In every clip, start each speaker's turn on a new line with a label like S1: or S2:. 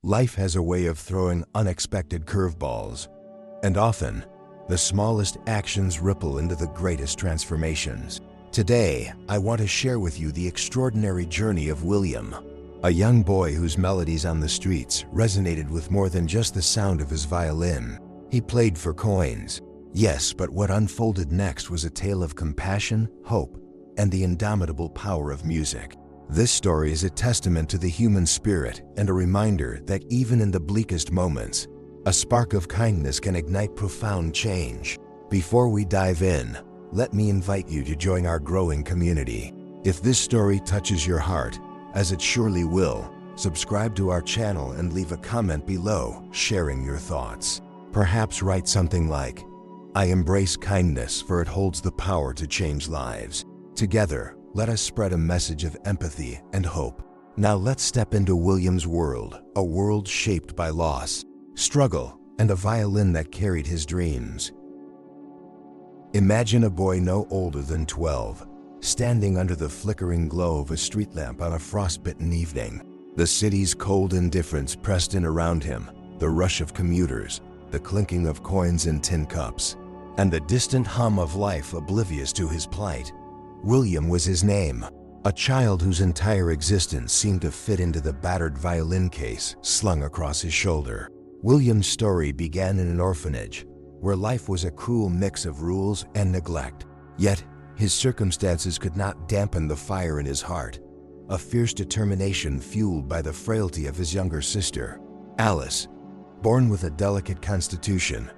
S1: Life has a way of throwing unexpected curveballs, and often, the smallest actions ripple into the greatest transformations. Today, I want to share with you the extraordinary journey of William, a young boy whose melodies on the streets resonated with more than just the sound of his violin. He played for coins, yes, but what unfolded next was a tale of compassion, hope, and the indomitable power of music. This story is a testament to the human spirit and a reminder that even in the bleakest moments, a spark of kindness can ignite profound change. Before we dive in, let me invite you to join our growing community. If this story touches your heart, as it surely will, subscribe to our channel and leave a comment below sharing your thoughts. Perhaps write something like, "I embrace kindness for it holds the power to change lives." Together, let us spread a message of empathy and hope. Now let's step into William's world, a world shaped by loss, struggle, and a violin that carried his dreams. Imagine a boy no older than 12, standing under the flickering glow of a street lamp on a frostbitten evening. The city's cold indifference pressed in around him, the rush of commuters, the clinking of coins in tin cups, and the distant hum of life oblivious to his plight. William was his name, a child whose entire existence seemed to fit into the battered violin case slung across his shoulder. William's story began in an orphanage, where life was a cruel mix of rules and neglect. Yet, his circumstances could not dampen the fire in his heart, a fierce determination fueled by the frailty of his younger sister, Alice. Born with a delicate constitution,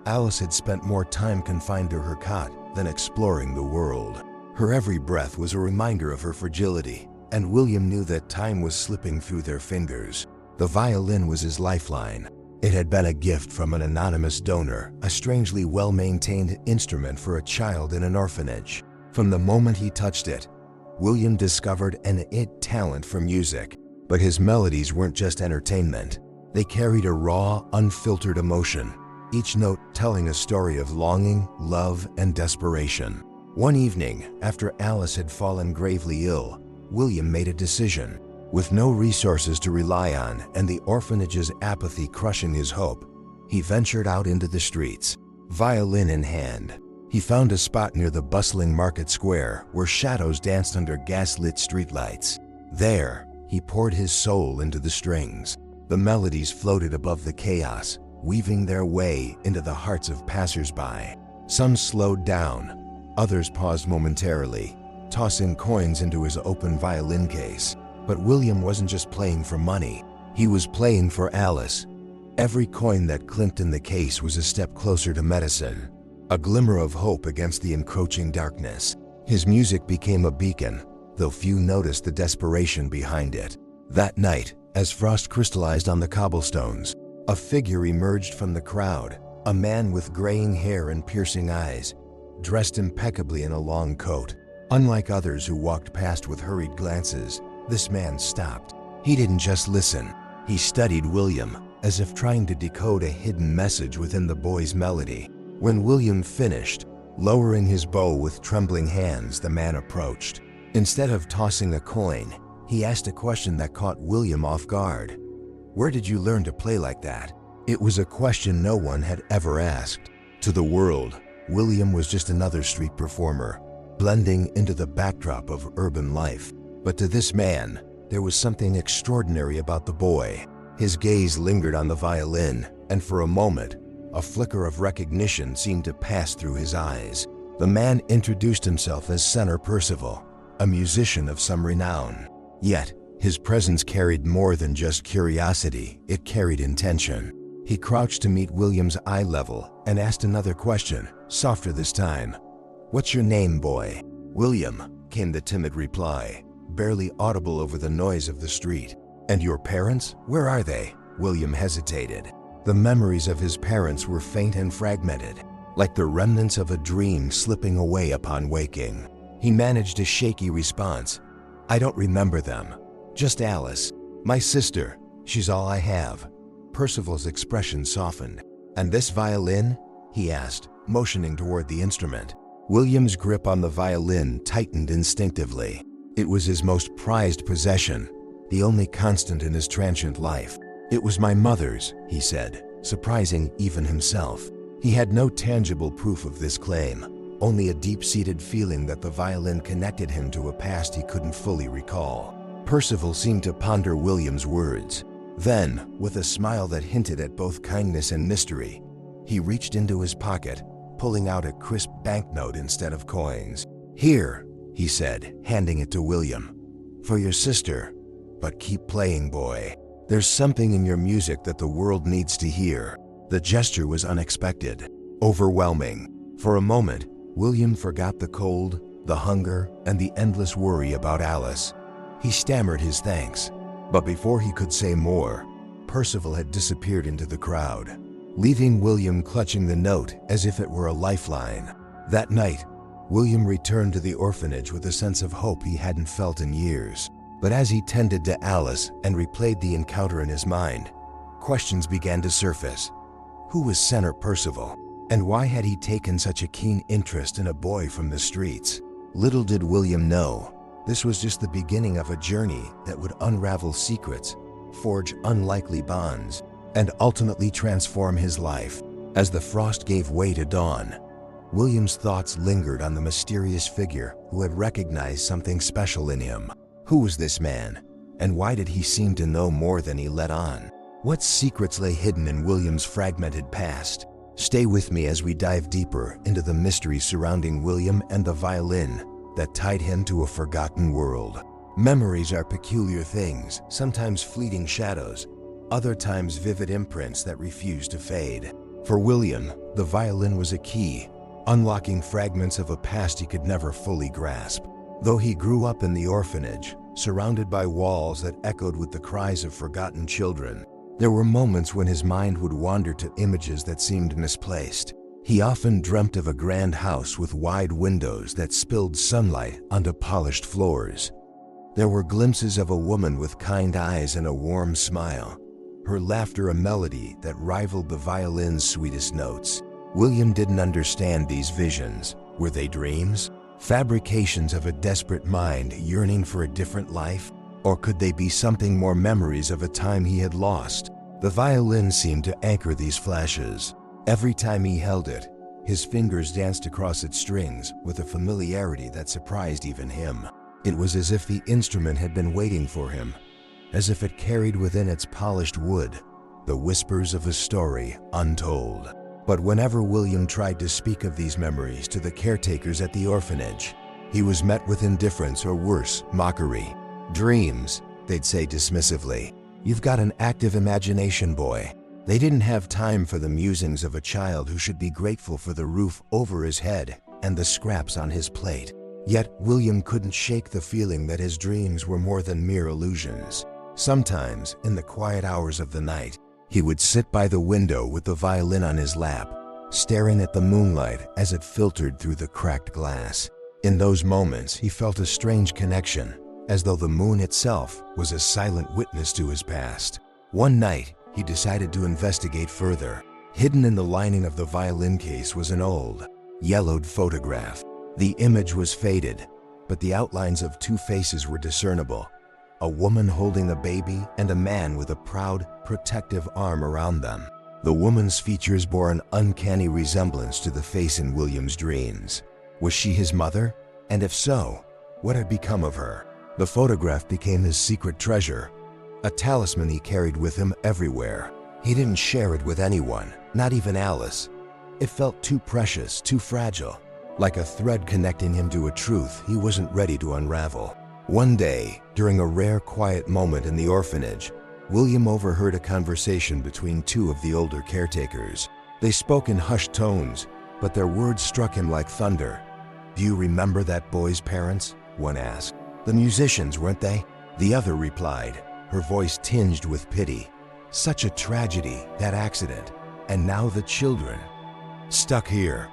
S1: Alice had spent more time confined to her cot than exploring the world. Her every breath was a reminder of her fragility, and William knew that time was slipping through their fingers. The violin was his lifeline. It had been a gift from an anonymous donor, a strangely well-maintained instrument for a child in an orphanage. From the moment he touched it, William discovered an innate talent for music. But his melodies weren't just entertainment. They carried a raw, unfiltered emotion, each note telling a story of longing, love, and desperation. One evening, after Alice had fallen gravely ill, William made a decision. With no resources to rely on and the orphanage's apathy crushing his hope, he ventured out into the streets, violin in hand. He found a spot near the bustling market square where shadows danced under gas-lit streetlights. There, he poured his soul into the strings. The melodies floated above the chaos, weaving their way into the hearts of passers-by. Some slowed down, others paused momentarily, tossing coins into his open violin case. But William wasn't just playing for money. He was playing for Alice. Every coin that clinked in the case was a step closer to medicine, a glimmer of hope against the encroaching darkness. His music became a beacon, though few noticed the desperation behind it. That night, as frost crystallized on the cobblestones, a figure emerged from the crowd, a man with graying hair and piercing eyes, dressed impeccably in a long coat. Unlike others who walked past with hurried glances, this man stopped. He didn't just listen. He studied William, as if trying to decode a hidden message within the boy's melody. When William finished, lowering his bow with trembling hands, the man approached. Instead of tossing a coin, he asked a question that caught William off guard. "Where did you learn to play like that?" It was a question no one had ever asked. To the world, William was just another street performer, blending into the backdrop of urban life. But to this man, there was something extraordinary about the boy. His gaze lingered on the violin, and for a moment, a flicker of recognition seemed to pass through his eyes. The man introduced himself as Senator Percival, a musician of some renown. Yet, his presence carried more than just curiosity, it carried intention. He crouched to meet William's eye level and asked another question, softer this time. "What's your name, boy?" "William," came the timid reply, barely audible over the noise of the street. "And your parents? Where are they?" William hesitated. The memories of his parents were faint and fragmented, like the remnants of a dream slipping away upon waking. He managed a shaky response. "I don't remember them. Just Alice. My sister. She's all I have." Percival's expression softened. "And this violin?" he asked, motioning toward the instrument. William's grip on the violin tightened instinctively. It was his most prized possession, the only constant in his transient life. "It was my mother's," he said, surprising even himself. He had no tangible proof of this claim, only a deep-seated feeling that the violin connected him to a past he couldn't fully recall. Percival seemed to ponder William's words. Then, with a smile that hinted at both kindness and mystery, he reached into his pocket, pulling out a crisp banknote instead of coins. "Here," he said, handing it to William. "For your sister. But keep playing, boy. There's something in your music that the world needs to hear." The gesture was unexpected, overwhelming. For a moment, William forgot the cold, the hunger, and the endless worry about Alice. He stammered his thanks, but before he could say more, Percival had disappeared into the crowd, leaving William clutching the note as if it were a lifeline. That night, William returned to the orphanage with a sense of hope he hadn't felt in years. But as he tended to Alice and replayed the encounter in his mind, questions began to surface. Who was Senator Percival? And why had he taken such a keen interest in a boy from the streets? Little did William know, this was just the beginning of a journey that would unravel secrets, forge unlikely bonds, and ultimately transform his life. As the frost gave way to dawn, William's thoughts lingered on the mysterious figure who had recognized something special in him. Who was this man, and why did he seem to know more than he let on? What secrets lay hidden in William's fragmented past? Stay with me as we dive deeper into the mysteries surrounding William and the violin that tied him to a forgotten world. Memories are peculiar things, sometimes fleeting shadows, other times vivid imprints that refuse to fade. For William, the violin was a key, unlocking fragments of a past he could never fully grasp. Though he grew up in the orphanage, surrounded by walls that echoed with the cries of forgotten children, there were moments when his mind would wander to images that seemed misplaced. He often dreamt of a grand house with wide windows that spilled sunlight onto polished floors. There were glimpses of a woman with kind eyes and a warm smile, her laughter a melody that rivaled the violin's sweetest notes. William didn't understand these visions. Were they dreams? Fabrications of a desperate mind yearning for a different life? Or could they be something more, memories of a time he had lost? The violin seemed to anchor these flashes. Every time he held it, his fingers danced across its strings with a familiarity that surprised even him. It was as if the instrument had been waiting for him, as if it carried within its polished wood the whispers of a story untold. But whenever William tried to speak of these memories to the caretakers at the orphanage, he was met with indifference or worse, mockery. "Dreams," they'd say dismissively. "You've got an active imagination, boy." They didn't have time for the musings of a child who should be grateful for the roof over his head and the scraps on his plate. Yet William couldn't shake the feeling that his dreams were more than mere illusions. Sometimes, in the quiet hours of the night, he would sit by the window with the violin on his lap, staring at the moonlight as it filtered through the cracked glass. In those moments, he felt a strange connection, as though the moon itself was a silent witness to his past. One night, he decided to investigate further. Hidden in the lining of the violin case was an old, yellowed photograph. The image was faded, but the outlines of two faces were discernible: a woman holding a baby and a man with a proud, protective arm around them. The woman's features bore an uncanny resemblance to the face in William's dreams. Was she his mother? And if so, what had become of her? The photograph became his secret treasure, a talisman he carried with him everywhere. He didn't share it with anyone, not even Alice. It felt too precious, too fragile, like a thread connecting him to a truth he wasn't ready to unravel. One day, during a rare quiet moment in the orphanage, William overheard a conversation between two of the older caretakers. They spoke in hushed tones, but their words struck him like thunder. "Do you remember that boy's parents?" one asked. "The musicians, weren't they?" The other replied, her voice tinged with pity. "Such a tragedy, that accident. And now the children." Stuck here,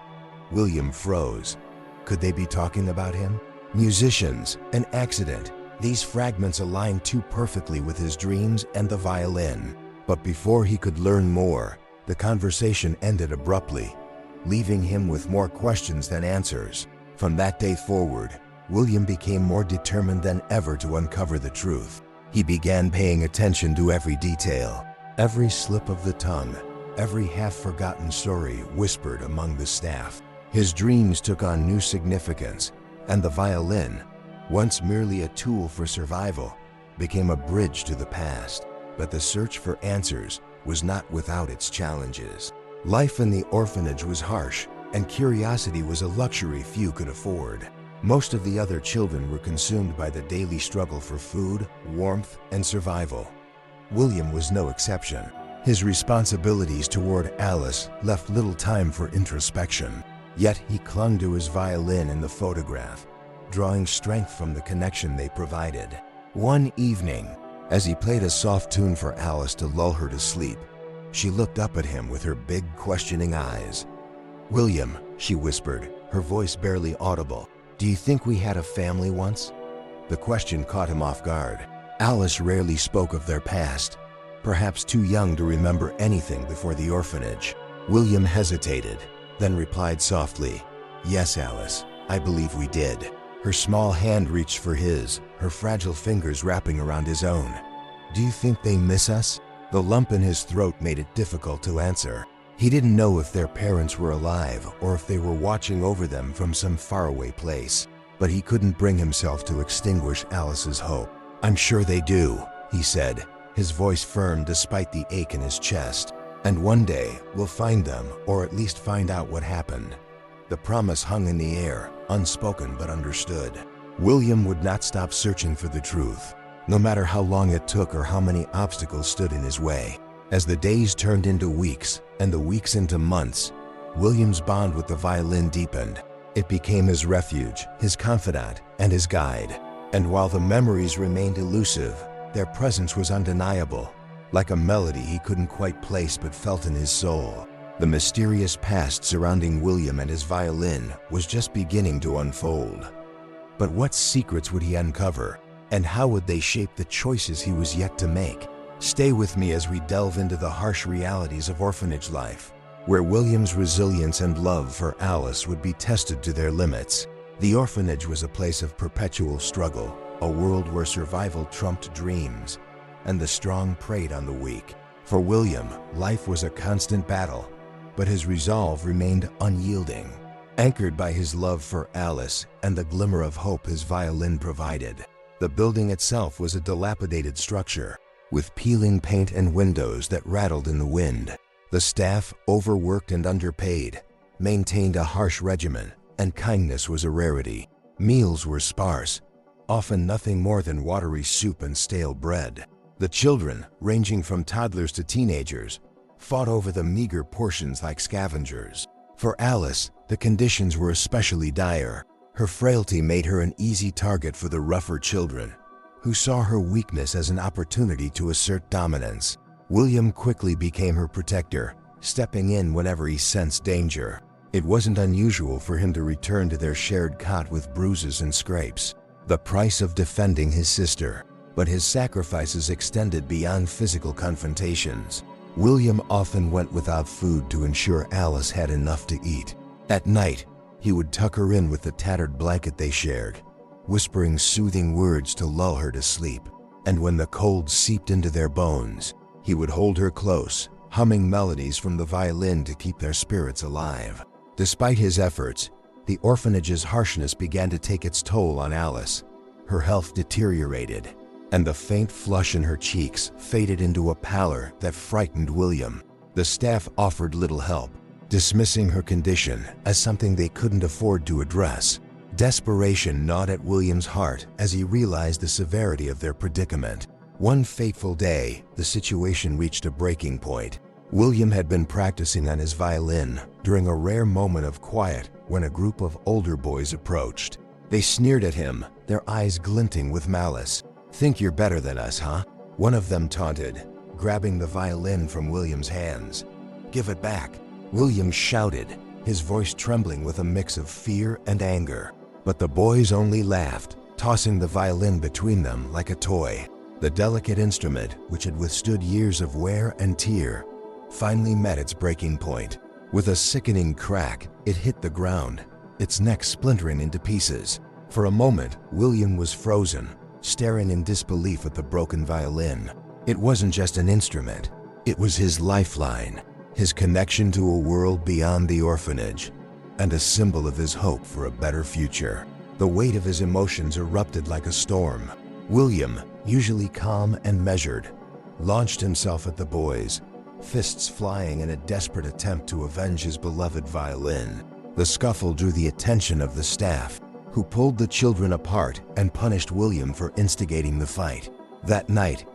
S1: William froze. Could they be talking about him? Musicians, an accident. These fragments aligned too perfectly with his dreams and the violin. But before he could learn more, the conversation ended abruptly, leaving him with more questions than answers. From that day forward, William became more determined than ever to uncover the truth. He began paying attention to every detail, Every slip of the tongue, every half-forgotten story whispered among the staff. His dreams took on new significance, and the violin, once merely a tool for survival, became a bridge to the past. But the search for answers was not without its challenges. Life in the orphanage was harsh, and curiosity was a luxury few could afford. Most of the other children were consumed by the daily struggle for food, warmth, and survival. William was no exception. His responsibilities toward Alice left little time for introspection. Yet he clung to his violin and the photograph, drawing strength from the connection they provided. One evening, as he played a soft tune for Alice to lull her to sleep, she looked up at him with her big, questioning eyes. "William," she whispered, her voice barely audible, "do you think we had a family once?" The question caught him off guard. Alice rarely spoke of their past, perhaps too young to remember anything before the orphanage. William hesitated, then replied softly, "Yes, Alice, I believe we did." Her small hand reached for his, her fragile fingers wrapping around his own. "Do you think they miss us?" The lump in his throat made it difficult to answer. He didn't know if their parents were alive or if they were watching over them from some faraway place. But he couldn't bring himself to extinguish Alice's hope. "I'm sure they do," he said, his voice firm despite the ache in his chest. "And one day we'll find them, or at least find out what happened." The promise hung in the air, unspoken but understood. William would not stop searching for the truth, no matter how long it took or how many obstacles stood in his way. As the days turned into weeks, and the weeks into months, William's bond with the violin deepened. It became his refuge, his confidant, and his guide. And while the memories remained elusive, their presence was undeniable, like a melody he couldn't quite place but felt in his soul. The mysterious past surrounding William and his violin was just beginning to unfold. But what secrets would he uncover, and how would they shape the choices he was yet to make? Stay with me as we delve into the harsh realities of orphanage life, where William's resilience and love for Alice would be tested to their limits. The orphanage was a place of perpetual struggle, a world where survival trumped dreams, and the strong preyed on the weak. For William, life was a constant battle, but his resolve remained unyielding, anchored by his love for Alice and the glimmer of hope his violin provided. The building itself was a dilapidated structure, with peeling paint and windows that rattled in the wind. The staff, overworked and underpaid, maintained a harsh regimen, and kindness was a rarity. Meals were sparse, often nothing more than watery soup and stale bread. The children, ranging from toddlers to teenagers, fought over the meager portions like scavengers. For Alice, the conditions were especially dire. Her frailty made her an easy target for the rougher children, who saw her weakness as an opportunity to assert dominance. William quickly became her protector, stepping in whenever he sensed danger. It wasn't unusual for him to return to their shared cot with bruises and scrapes, the price of defending his sister. But his sacrifices extended beyond physical confrontations. William often went without food to ensure Alice had enough to eat. At night, he would tuck her in with the tattered blanket they shared, whispering soothing words to lull her to sleep. And when the cold seeped into their bones, he would hold her close, humming melodies from the violin to keep their spirits alive. Despite his efforts, the orphanage's harshness began to take its toll on Alice. Her health deteriorated, and the faint flush in her cheeks faded into a pallor that frightened William. The staff offered little help, dismissing her condition as something they couldn't afford to address. Desperation gnawed at William's heart as he realized the severity of their predicament. One fateful day, the situation reached a breaking point. William had been practicing on his violin during a rare moment of quiet when a group of older boys approached. They sneered at him, their eyes glinting with malice. "Think you're better than us, huh?" one of them taunted, grabbing the violin from William's hands. "Give it back," William shouted, his voice trembling with a mix of fear and anger. But the boys only laughed, tossing the violin between them like a toy. The delicate instrument, which had withstood years of wear and tear, finally met its breaking point. With a sickening crack, it hit the ground, its neck splintering into pieces. For a moment, William was frozen, staring in disbelief at the broken violin. It wasn't just an instrument. It was his lifeline, his connection to a world beyond the orphanage, and a symbol of his hope for a better future. The weight of his emotions erupted like a storm. William, usually calm and measured, launched himself at the boys, fists flying in a desperate attempt to avenge his beloved violin. The scuffle drew the attention of the staff, who pulled the children apart and punished William for instigating the fight. That night,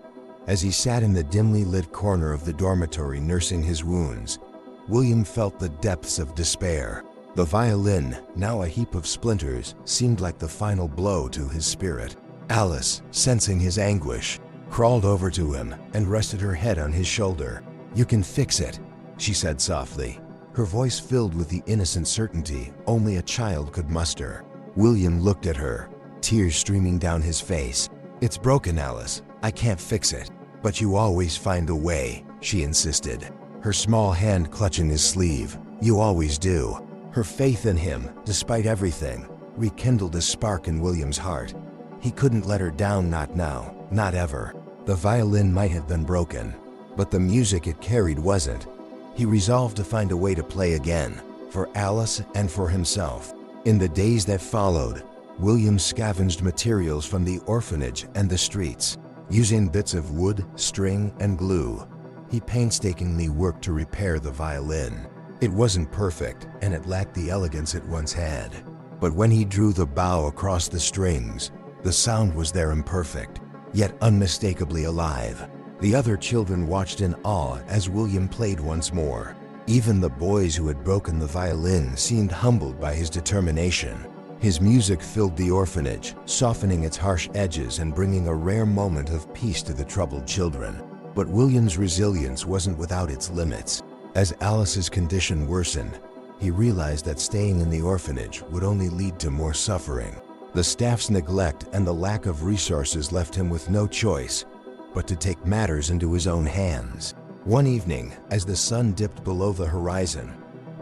S1: as he sat in the dimly lit corner of the dormitory nursing his wounds, William felt the depths of despair. The violin, now a heap of splinters, seemed like the final blow to his spirit. Alice, sensing his anguish, crawled over to him and rested her head on his shoulder. "You can fix it," she said softly, her voice filled with the innocent certainty only a child could muster. William looked at her, tears streaming down his face. "It's broken, Alice. I can't fix it." "But you always find a way," she insisted, her small hand clutching his sleeve. "You always do." Her faith in him, despite everything, rekindled a spark in William's heart. He couldn't let her down, not now, not ever. The violin might have been broken, but the music it carried wasn't. He resolved to find a way to play again, for Alice and for himself. In the days that followed, William scavenged materials from the orphanage and the streets. Using bits of wood, string, and glue, he painstakingly worked to repair the violin. It wasn't perfect, and it lacked the elegance it once had. But when he drew the bow across the strings, the sound was there, imperfect, yet unmistakably alive. The other children watched in awe as William played once more. Even the boys who had broken the violin seemed humbled by his determination. His music filled the orphanage, softening its harsh edges and bringing a rare moment of peace to the troubled children. But William's resilience wasn't without its limits. As Alice's condition worsened, he realized that staying in the orphanage would only lead to more suffering. The staff's neglect and the lack of resources left him with no choice but to take matters into his own hands. One evening, as the sun dipped below the horizon,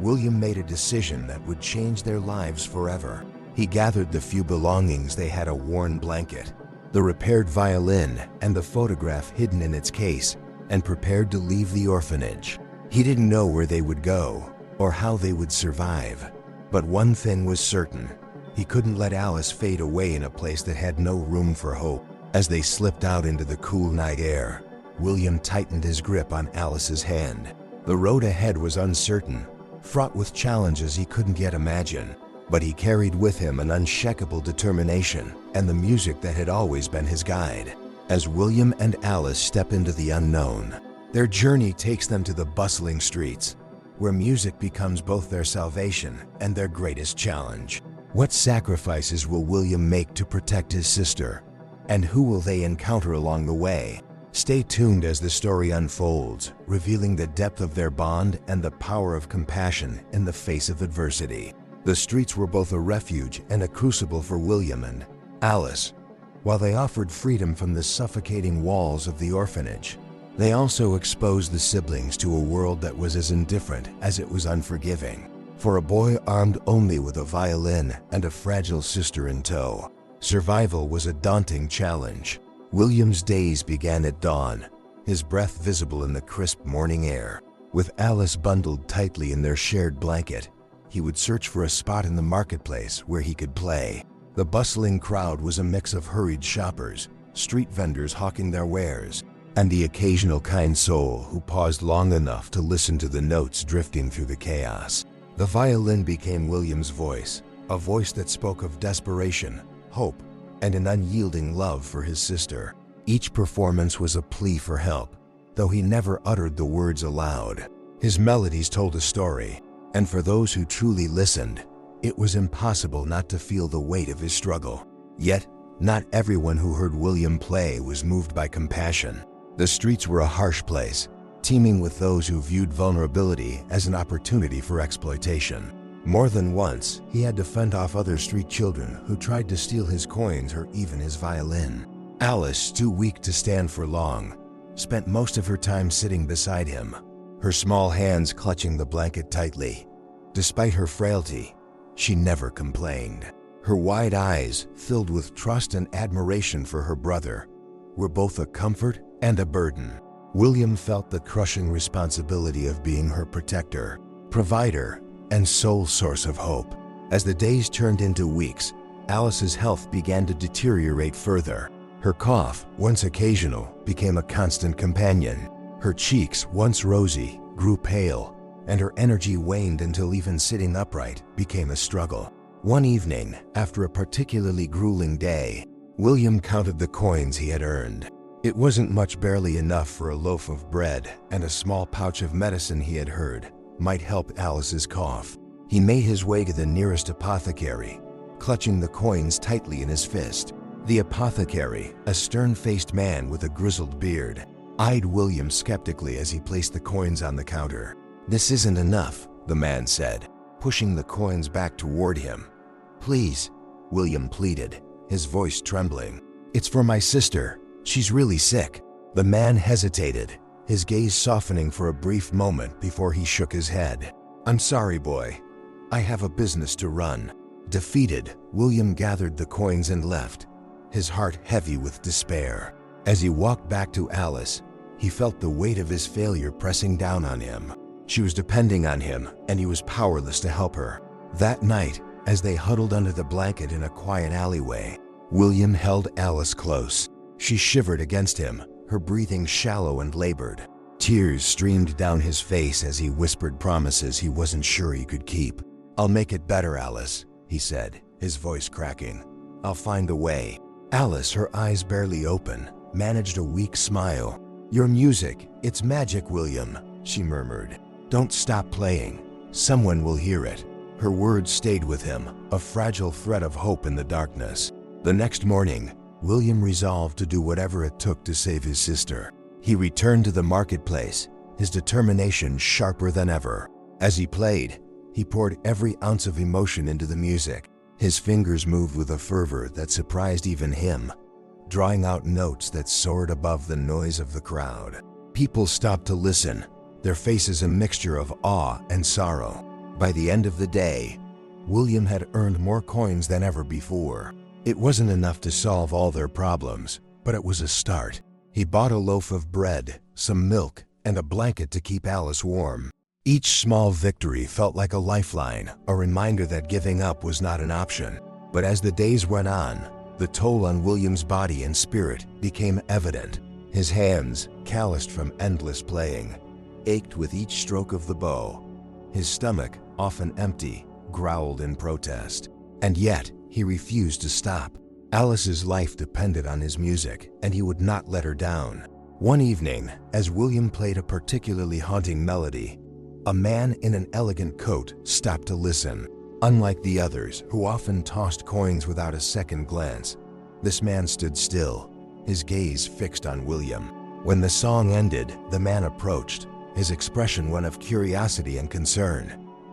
S1: William made a decision that would change their lives forever. He gathered the few belongings they had: a worn blanket, the repaired violin, and the photograph hidden in its case, and prepared to leave the orphanage. He didn't know where they would go or how they would survive, but one thing was certain: he couldn't let Alice fade away in a place that had no room for hope. As they slipped out into the cool night air, William tightened his grip on Alice's hand. The road ahead was uncertain, fraught with challenges he couldn't yet imagine, but he carried with him an unshakable determination and the music that had always been his guide. As William and Alice step into the unknown, their journey takes them to the bustling streets, where music becomes both their salvation and their greatest challenge. What sacrifices will William make to protect his sister? And who will they encounter along the way? Stay tuned as the story unfolds, revealing the depth of their bond and the power of compassion in the face of adversity. The streets were both a refuge and a crucible for William and Alice. While they offered freedom from the suffocating walls of the orphanage, they also exposed the siblings to a world that was as indifferent as it was unforgiving. For a boy armed only with a violin and a fragile sister in tow, survival was a daunting challenge. William's days began at dawn, his breath visible in the crisp morning air. With Alice bundled tightly in their shared blanket, he would search for a spot in the marketplace where he could play. The bustling crowd was a mix of hurried shoppers, street vendors hawking their wares, and the occasional kind soul who paused long enough to listen to the notes drifting through the chaos. The violin became William's voice, a voice that spoke of desperation, hope, and an unyielding love for his sister. Each performance was a plea for help, though he never uttered the words aloud. His melodies told a story, and for those who truly listened, it was impossible not to feel the weight of his struggle. Yet, not everyone who heard William play was moved by compassion. The streets were a harsh place, teeming with those who viewed vulnerability as an opportunity for exploitation. More than once, he had to fend off other street children who tried to steal his coins or even his violin. Alice, too weak to stand for long, spent most of her time sitting beside him, her small hands clutching the blanket tightly. Despite her frailty, she never complained. Her wide eyes, filled with trust and admiration for her brother, were both a comfort and a burden. William felt the crushing responsibility of being her protector, provider, and sole source of hope. As the days turned into weeks, Alice's health began to deteriorate further. Her cough, once occasional, became a constant companion. Her cheeks, once rosy, grew pale, and her energy waned until even sitting upright became a struggle. One evening, after a particularly grueling day, William counted the coins he had earned. It wasn't much, barely enough for a loaf of bread and a small pouch of medicine he had heard might help Alice's cough. He made his way to the nearest apothecary, clutching the coins tightly in his fist. The apothecary, a stern-faced man with a grizzled beard, eyed William skeptically as he placed the coins on the counter. "This isn't enough," the man said, pushing the coins back toward him. "Please," William pleaded, his voice trembling. "It's for my sister. She's really sick." The man hesitated, his gaze softening for a brief moment before he shook his head. "I'm sorry, boy. I have a business to run." Defeated, William gathered the coins and left, his heart heavy with despair. As he walked back to Alice, he felt the weight of his failure pressing down on him. She was depending on him, and he was powerless to help her. That night, as they huddled under the blanket in a quiet alleyway, William held Alice close. She shivered against him, her breathing shallow and labored. Tears streamed down his face as he whispered promises he wasn't sure he could keep. "I'll make it better, Alice," he said, his voice cracking. "I'll find a way." Alice, her eyes barely open, managed a weak smile. "Your music, it's magic, William," she murmured. "Don't stop playing. Someone will hear it." Her words stayed with him, a fragile thread of hope in the darkness. The next morning, William resolved to do whatever it took to save his sister. He returned to the marketplace, his determination sharper than ever. As he played, he poured every ounce of emotion into the music. His fingers moved with a fervor that surprised even him, drawing out notes that soared above the noise of the crowd. People stopped to listen, their faces a mixture of awe and sorrow. By the end of the day, William had earned more coins than ever before. It wasn't enough to solve all their problems, but it was a start. He bought a loaf of bread, some milk, and a blanket to keep Alice warm. Each small victory felt like a lifeline, a reminder that giving up was not an option. But as the days went on, the toll on William's body and spirit became evident. His hands, calloused from endless playing, ached with each stroke of the bow. His stomach, often empty, growled in protest. And yet, he refused to stop. Alice's life depended on his music, and he would not let her down. One evening, as William played a particularly haunting melody, a man in an elegant coat stopped to listen. Unlike the others, who often tossed coins without a second glance, this man stood still, his gaze fixed on William. When the song ended, the man approached, his expression one of curiosity and concern.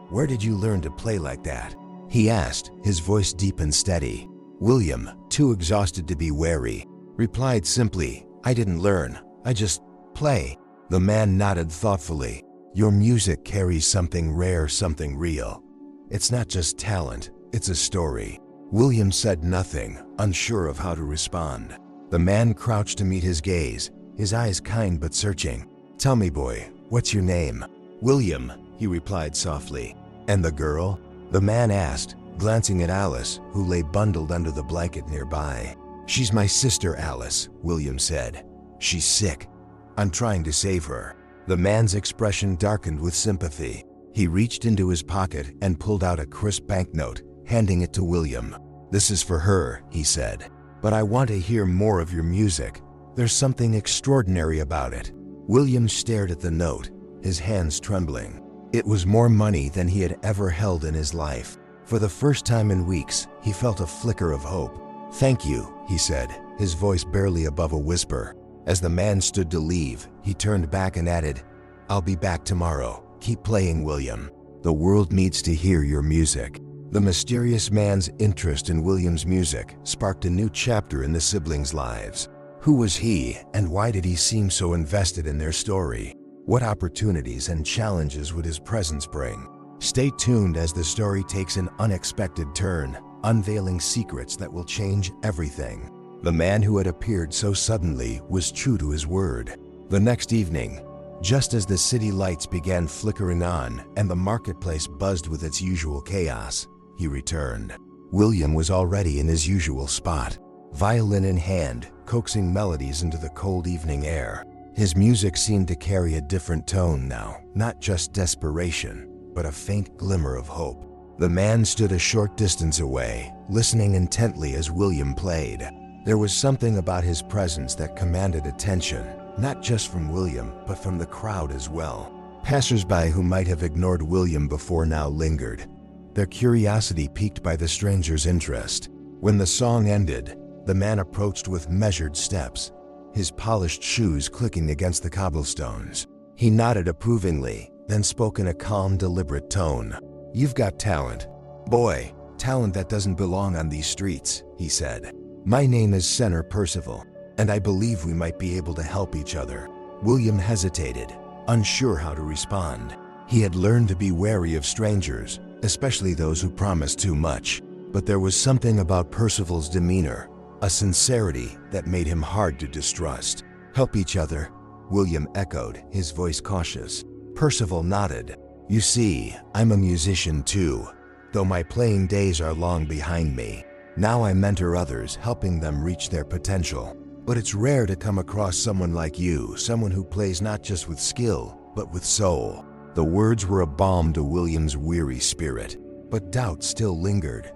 S1: "Where did you learn to play like that?" he asked, his voice deep and steady. William, too exhausted to be wary, replied simply, "I didn't learn, I just play." The man nodded thoughtfully. "Your music carries something rare, something real. It's not just talent, it's a story." William said nothing, unsure of how to respond. The man crouched to meet his gaze, his eyes kind but searching. "Tell me, boy, what's your name?" "William," he replied softly. "And the girl?" the man asked, glancing at Alice, who lay bundled under the blanket nearby. "She's my sister, Alice," William said. "She's sick. I'm trying to save her." The man's expression darkened with sympathy. He reached into his pocket and pulled out a crisp banknote, handing it to William. "This is for her," he said. "But I want to hear more of your music. There's something extraordinary about it." William stared at the note, his hands trembling. It was more money than he had ever held in his life. For the first time in weeks, he felt a flicker of hope. "Thank you," he said, his voice barely above a whisper. As the man stood to leave, he turned back and added, "I'll be back tomorrow. Keep playing, William. The world needs to hear your music." The mysterious man's interest in William's music sparked a new chapter in the siblings' lives. Who was he, and why did he seem so invested in their story? What opportunities and challenges would his presence bring? Stay tuned as the story takes an unexpected turn, unveiling secrets that will change everything. The man who had appeared so suddenly was true to his word. The next evening, just as the city lights began flickering on and the marketplace buzzed with its usual chaos, he returned. William was already in his usual spot, violin in hand, coaxing melodies into the cold evening air. His music seemed to carry a different tone now, not just desperation, but a faint glimmer of hope. The man stood a short distance away, listening intently as William played. There was something about his presence that commanded attention, not just from William, but from the crowd as well. Passers-by who might have ignored William before now lingered, their curiosity piqued by the stranger's interest. When the song ended, the man approached with measured steps, his polished shoes clicking against the cobblestones. He nodded approvingly, then spoke in a calm, deliberate tone. "You've got talent. Boy, talent that doesn't belong on these streets," he said. "My name is Senator Percival, and I believe we might be able to help each other." William hesitated, unsure how to respond. He had learned to be wary of strangers, especially those who promised too much. But there was something about Percival's demeanor, a sincerity that made him hard to distrust. "Help each other," William echoed, his voice cautious. Percival nodded. "You see, I'm a musician too, though my playing days are long behind me. Now I mentor others, helping them reach their potential. But it's rare to come across someone like you, someone who plays not just with skill, but with soul." The words were a balm to William's weary spirit, but doubt still lingered.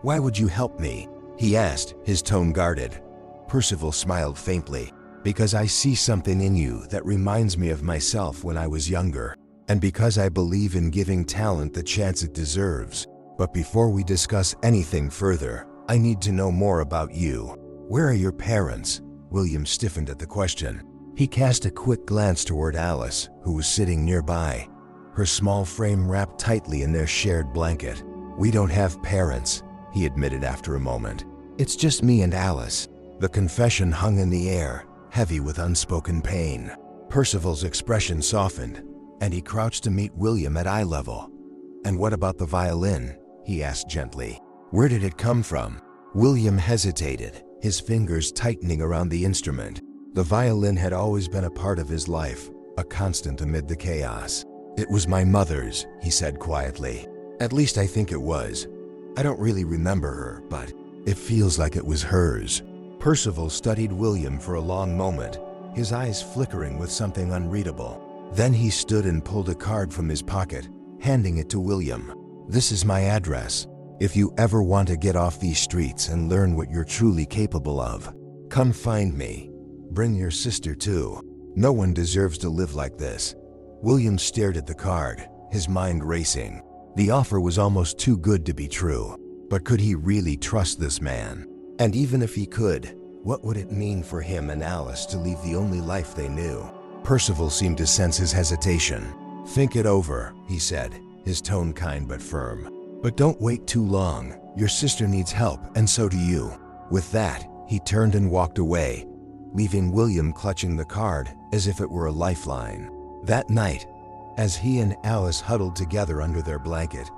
S1: "Why would you help me?" he asked, his tone guarded. Percival smiled faintly. "Because I see something in you that reminds me of myself when I was younger, and because I believe in giving talent the chance it deserves. But before we discuss anything further, I need to know more about you. Where are your parents?" William stiffened at the question. He cast a quick glance toward Alice, who was sitting nearby, her small frame wrapped tightly in their shared blanket. "We don't have parents," he admitted after a moment. "It's just me and Alice." The confession hung in the air, heavy with unspoken pain. Percival's expression softened, and he crouched to meet William at eye level. "And what about the violin?" he asked gently. "Where did it come from?" William hesitated, his fingers tightening around the instrument. The violin had always been a part of his life, a constant amid the chaos. "It was my mother's," he said quietly. "At least I think it was. I don't really remember her, but it feels like it was hers." Percival studied William for a long moment, his eyes flickering with something unreadable. Then he stood and pulled a card from his pocket, handing it to William. "This is my address. If you ever want to get off these streets and learn what you're truly capable of, come find me. Bring your sister too. No one deserves to live like this." William stared at the card, his mind racing. The offer was almost too good to be true. But could he really trust this man? And even if he could, what would it mean for him and Alice to leave the only life they knew? Percival seemed to sense his hesitation. "Think it over," he said, his tone kind but firm. "But don't wait too long. Your sister needs help, and so do you." With that, he turned and walked away, leaving William clutching the card as if it were a lifeline. That night, as he and Alice huddled together under their blanket,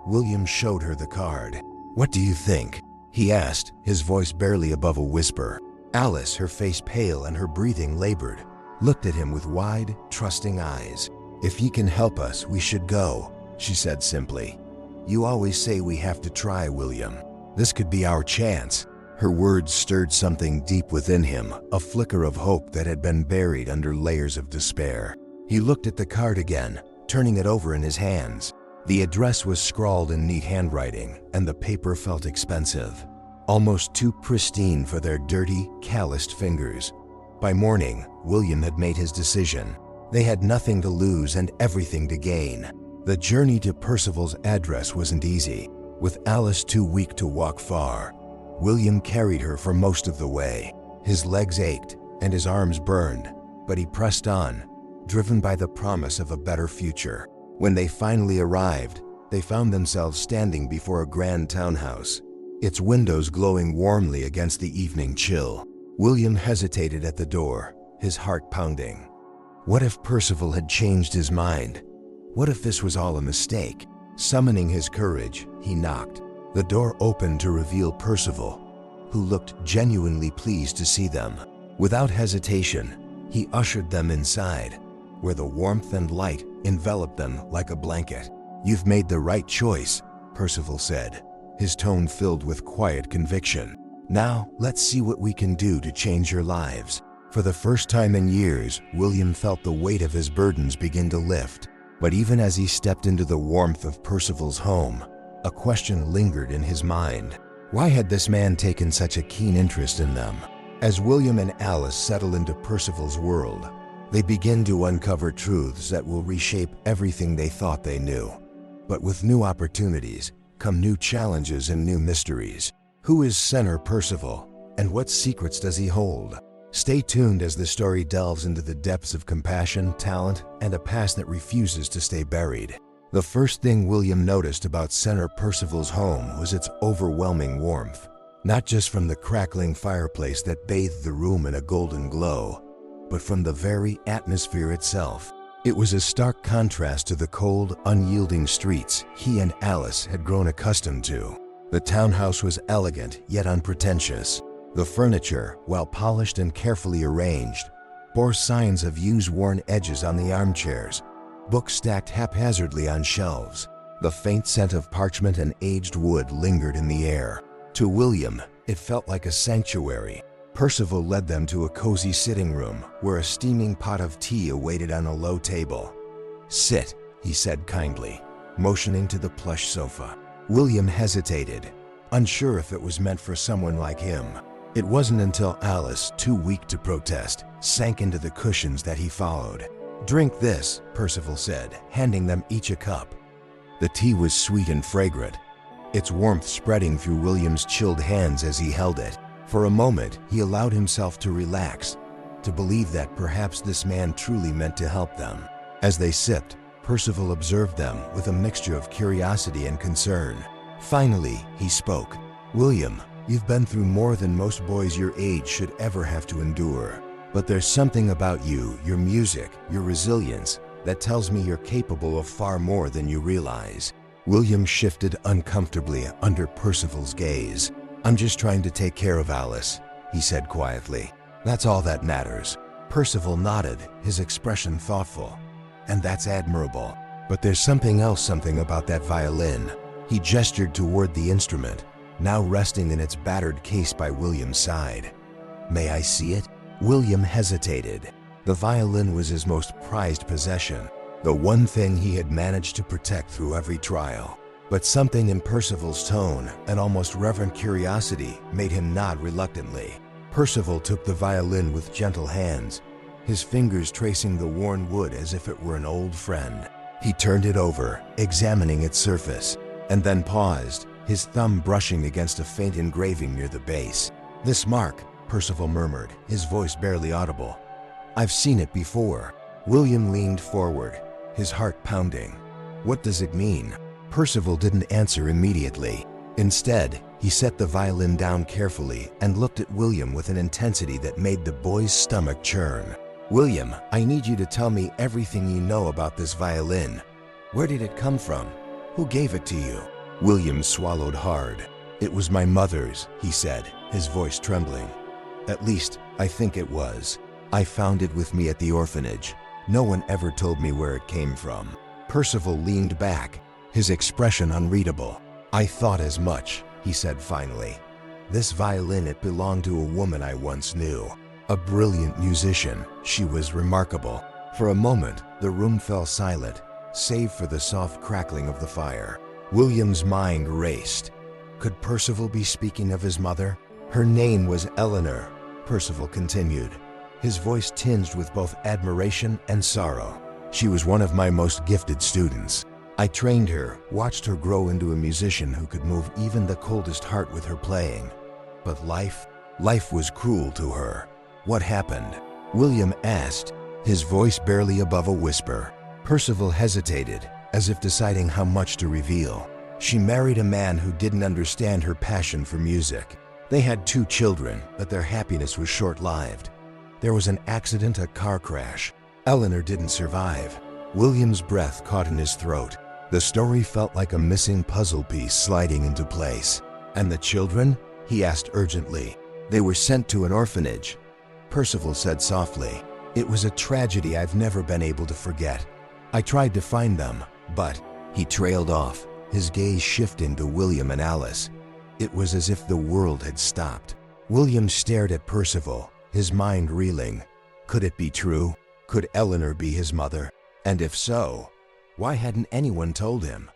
S1: William showed her the card. "What do you think?" he asked, his voice barely above a whisper. Alice, her face pale and her breathing labored, looked at him with wide, trusting eyes. "If he can help us, we should go," she said simply. "You always say we have to try, William. This could be our chance." Her words stirred something deep within him, a flicker of hope that had been buried under layers of despair. He looked at the card again, turning it over in his hands. The address was scrawled in neat handwriting, and the paper felt expensive, almost too pristine for their dirty, calloused fingers. By morning, William had made his decision. They had nothing to lose and everything to gain. The journey to Percival's address wasn't easy. With Alice too weak to walk far, William carried her for most of the way. His legs ached and his arms burned, but he pressed on, driven by the promise of a better future. When they finally arrived, they found themselves standing before a grand townhouse, its windows glowing warmly against the evening chill. William hesitated at the door, his heart pounding. What if Percival had changed his mind? What if this was all a mistake? Summoning his courage, he knocked. The door opened to reveal Percival, who looked genuinely pleased to see them. Without hesitation, He ushered them inside, where the warmth and light enveloped them like a blanket. "You've made the right choice," Percival said, his tone filled with quiet conviction. "Now, let's see what we can do to change your lives." For the first time in years, William felt the weight of his burdens begin to lift. But even as he stepped into the warmth of Percival's home, a question lingered in his mind. Why had this man taken such a keen interest in them? As William and Alice settle into Percival's world, they begin to uncover truths that will reshape everything they thought they knew. But with new opportunities come new challenges and new mysteries. Who is Senator Percival, and what secrets does he hold? Stay tuned as the story delves into the depths of compassion, talent, and a past that refuses to stay buried. The first thing William noticed about Senator Percival's home was its overwhelming warmth. Not just from the crackling fireplace that bathed the room in a golden glow, but from the very atmosphere itself. It was a stark contrast to the cold, unyielding streets he and Alice had grown accustomed to. The townhouse was elegant yet unpretentious. The furniture, while polished and carefully arranged, bore signs of use-worn edges on the armchairs, books stacked haphazardly on shelves. The faint scent of parchment and aged wood lingered in the air. To William, it felt like a sanctuary. Percival led them to a cozy sitting room where a steaming pot of tea awaited on a low table. "Sit," he said kindly, motioning to the plush sofa. William hesitated, unsure if it was meant for someone like him. It wasn't until Alice, too weak to protest, sank into the cushions that he followed. "Drink this," Percival said, handing them each a cup. The tea was sweet and fragrant, its warmth spreading through William's chilled hands as he held it. For a moment, he allowed himself to relax, to believe that perhaps this man truly meant to help them. As they sipped, Percival observed them with a mixture of curiosity and concern. Finally, he spoke. "William, you've been through more than most boys your age should ever have to endure. But there's something about you, your music, your resilience, that tells me you're capable of far more than you realize." William shifted uncomfortably under Percival's gaze. "I'm just trying to take care of Alice," he said quietly. "That's all that matters." Percival nodded, his expression thoughtful. "And that's admirable. But there's something about that violin." He gestured toward the instrument, now resting in its battered case by William's side. "May I see it?" William hesitated. The violin was his most prized possession, the one thing he had managed to protect through every trial. But something in Percival's tone, an almost reverent curiosity, made him nod reluctantly. Percival took the violin with gentle hands, his fingers tracing the worn wood as if it were an old friend. He turned it over, examining its surface, and then paused, his thumb brushing against a faint engraving near the base. "This mark," Percival murmured, his voice barely audible. "I've seen it before." William leaned forward, his heart pounding. "What does it mean?" Percival didn't answer immediately. Instead, he set the violin down carefully and looked at William with an intensity that made the boy's stomach churn. "William, I need you to tell me everything you know about this violin. Where did it come from? Who gave it to you?" William swallowed hard. "It was my mother's," he said, his voice trembling. "At least, I think it was. I found it with me at the orphanage. No one ever told me where it came from." Percival leaned back, his expression unreadable. "I thought as much," he said finally. "This violin, it belonged to a woman I once knew. A brilliant musician, she was remarkable." For a moment, the room fell silent, save for the soft crackling of the fire. William's mind raced. Could Percival be speaking of his mother? "Her name was Eleanor," Percival continued, his voice tinged with both admiration and sorrow. "She was one of my most gifted students. I trained her, watched her grow into a musician who could move even the coldest heart with her playing. But life was cruel to her." "What happened?" William asked, his voice barely above a whisper. Percival hesitated, as if deciding how much to reveal. "She married a man who didn't understand her passion for music. They had 2 children, but their happiness was short-lived. There was an accident, a car crash. Eleanor didn't survive." William's breath caught in his throat. The story felt like a missing puzzle piece sliding into place. "And the children?" he asked urgently. "They were sent to an orphanage," Percival said softly. It was a tragedy I've never been able to forget. I tried to find them, but he trailed off, his gaze shifting to William and Alice. It was as if the world had stopped. William stared at Percival, his mind reeling. Could it be true? Could Eleanor be his mother? And if so, why hadn't anyone told him?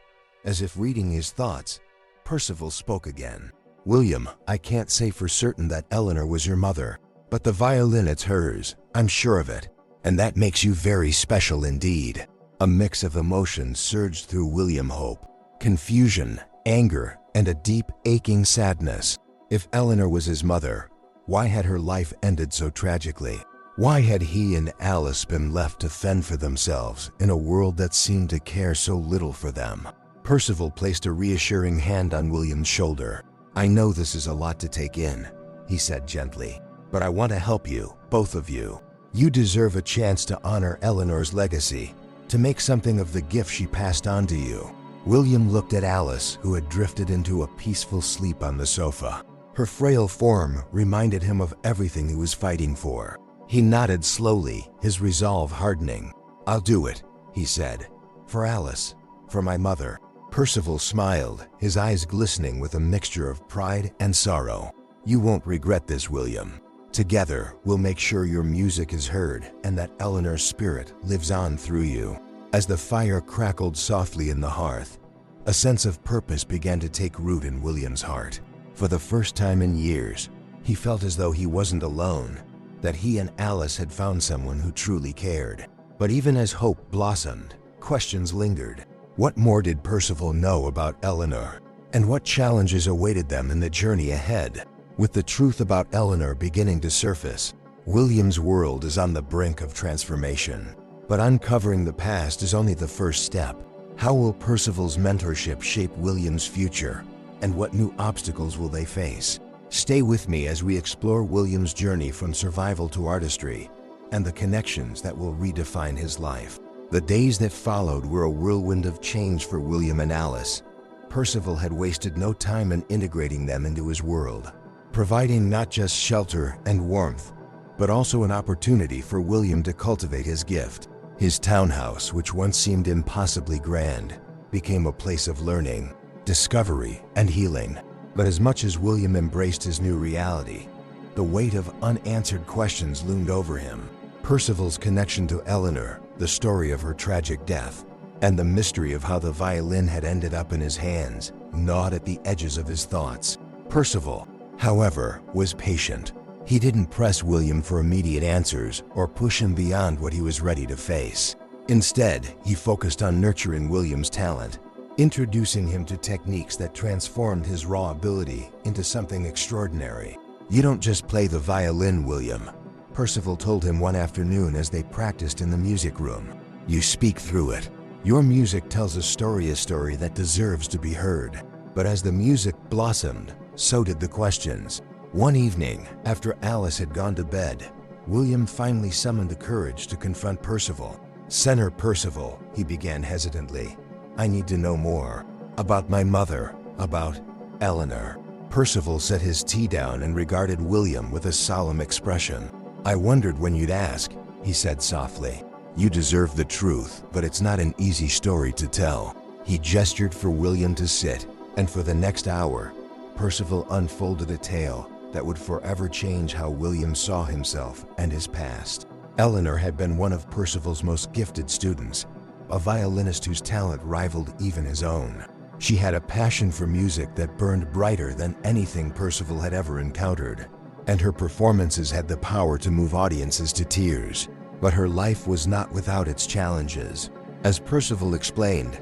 S1: As if reading his thoughts, Percival spoke again. William, I can't say for certain that Eleanor was your mother, but the violin, it's hers, I'm sure of it. And that makes you very special indeed. A mix of emotions surged through William Hope. Confusion, anger, and a deep, aching sadness. If Eleanor was his mother, why had her life ended so tragically? Why had he and Alice been left to fend for themselves in a world that seemed to care so little for them? Percival placed a reassuring hand on William's shoulder. I know this is a lot to take in, he said gently, but I want to help you, both of you. You deserve a chance to honor Eleanor's legacy, to make something of the gift she passed on to you. William looked at Alice, who had drifted into a peaceful sleep on the sofa. Her frail form reminded him of everything he was fighting for. He nodded slowly, his resolve hardening. I'll do it, he said. For Alice, for my mother. Percival smiled, his eyes glistening with a mixture of pride and sorrow. You won't regret this, William. Together, we'll make sure your music is heard and that Eleanor's spirit lives on through you. As the fire crackled softly in the hearth, a sense of purpose began to take root in William's heart. For the first time in years, he felt as though he wasn't alone, that he and Alice had found someone who truly cared. But even as hope blossomed, questions lingered. What more did Percival know about Eleanor? And what challenges awaited them in the journey ahead? With the truth about Eleanor beginning to surface, William's world is on the brink of transformation. But uncovering the past is only the first step. How will Percival's mentorship shape William's future? And what new obstacles will they face? Stay with me as we explore William's journey from survival to artistry and the connections that will redefine his life. The days that followed were a whirlwind of change for William and Alice. Percival had wasted no time in integrating them into his world, providing not just shelter and warmth, but also an opportunity for William to cultivate his gift. His townhouse, which once seemed impossibly grand, became a place of learning, discovery, and healing. But as much as William embraced his new reality, the weight of unanswered questions loomed over him. Percival's connection to Eleanor, the story of her tragic death, and the mystery of how the violin had ended up in his hands, gnawed at the edges of his thoughts. Percival, however, was patient. He didn't press William for immediate answers or push him beyond what he was ready to face. Instead, he focused on nurturing William's talent, introducing him to techniques that transformed his raw ability into something extraordinary. You don't just play the violin, William, Percival told him one afternoon as they practiced in the music room. You speak through it. Your music tells a story that deserves to be heard. But as the music blossomed, so did the questions. One evening, after Alice had gone to bed, William finally summoned the courage to confront Percival. Senator Percival, he began hesitantly. I need to know more. About my mother, about Eleanor. Percival set his tea down and regarded William with a solemn expression. I wondered when you'd ask, he said softly. You deserve the truth, but it's not an easy story to tell. He gestured for William to sit, and for the next hour, Percival unfolded a tale that would forever change how William saw himself and his past. Eleanor had been one of Percival's most gifted students, a violinist whose talent rivaled even his own. She had a passion for music that burned brighter than anything Percival had ever encountered, and her performances had the power to move audiences to tears. But her life was not without its challenges. As Percival explained,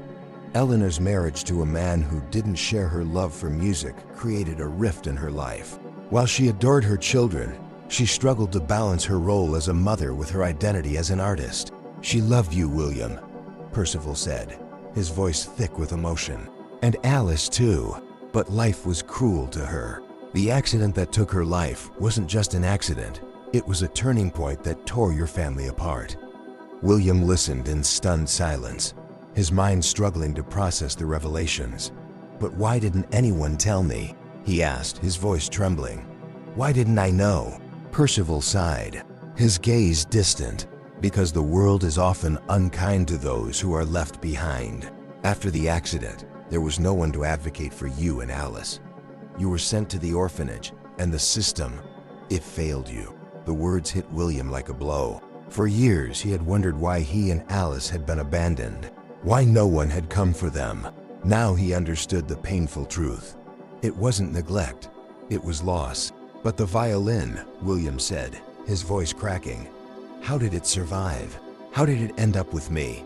S1: Eleanor's marriage to a man who didn't share her love for music created a rift in her life. While she adored her children, she struggled to balance her role as a mother with her identity as an artist. She loved you, William, Percival said, his voice thick with emotion. And Alice too, but life was cruel to her. The accident that took her life wasn't just an accident, it was a turning point that tore your family apart. William listened in stunned silence, his mind struggling to process the revelations. But why didn't anyone tell me? He asked, his voice trembling. Why didn't I know? Percival sighed, his gaze distant, because the world is often unkind to those who are left behind. After the accident, there was no one to advocate for you and Alice. You were sent to the orphanage, and the system, it failed you. The words hit William like a blow. For years, he had wondered why he and Alice had been abandoned, why no one had come for them. Now he understood the painful truth. It wasn't neglect, it was loss. But the violin, William said, his voice cracking. How did it survive? How did it end up with me?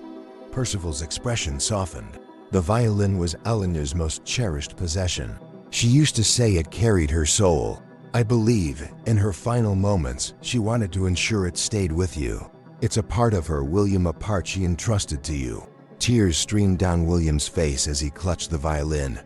S1: Percival's expression softened. The violin was Eleanor's most cherished possession. She used to say it carried her soul. I believe, in her final moments, she wanted to ensure it stayed with you. It's a part of her, William, a part she entrusted to you. Tears streamed down William's face as he clutched the violin,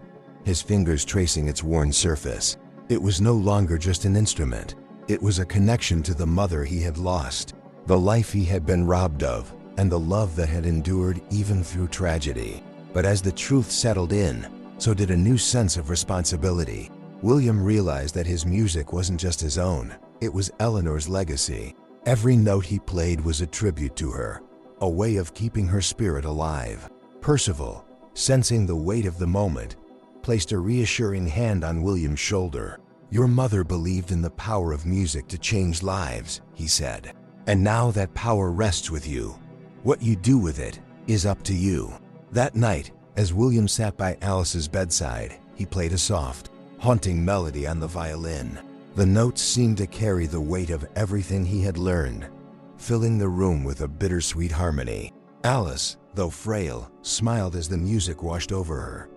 S1: his fingers tracing its worn surface. It was no longer just an instrument. It was a connection to the mother he had lost, the life he had been robbed of, and the love that had endured even through tragedy. But as the truth settled in, so did a new sense of responsibility. William realized that his music wasn't just his own, it was Eleanor's legacy. Every note he played was a tribute to her, a way of keeping her spirit alive. Percival, sensing the weight of the moment, placed a reassuring hand on William's shoulder. Your mother believed in the power of music to change lives, he said. And now that power rests with you. What you do with it is up to you. That night, as William sat by Alice's bedside, he played a soft, haunting melody on the violin. The notes seemed to carry the weight of everything he had learned, filling the room with a bittersweet harmony. Alice, though frail, smiled as the music washed over her.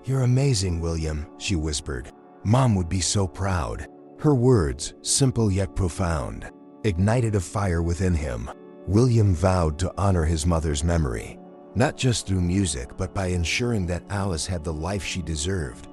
S1: You're amazing, William, she whispered. Mom would be so proud. Her words, simple yet profound, ignited a fire within him. William vowed to honor his mother's memory, not just through music, but by ensuring that Alice had the life she deserved.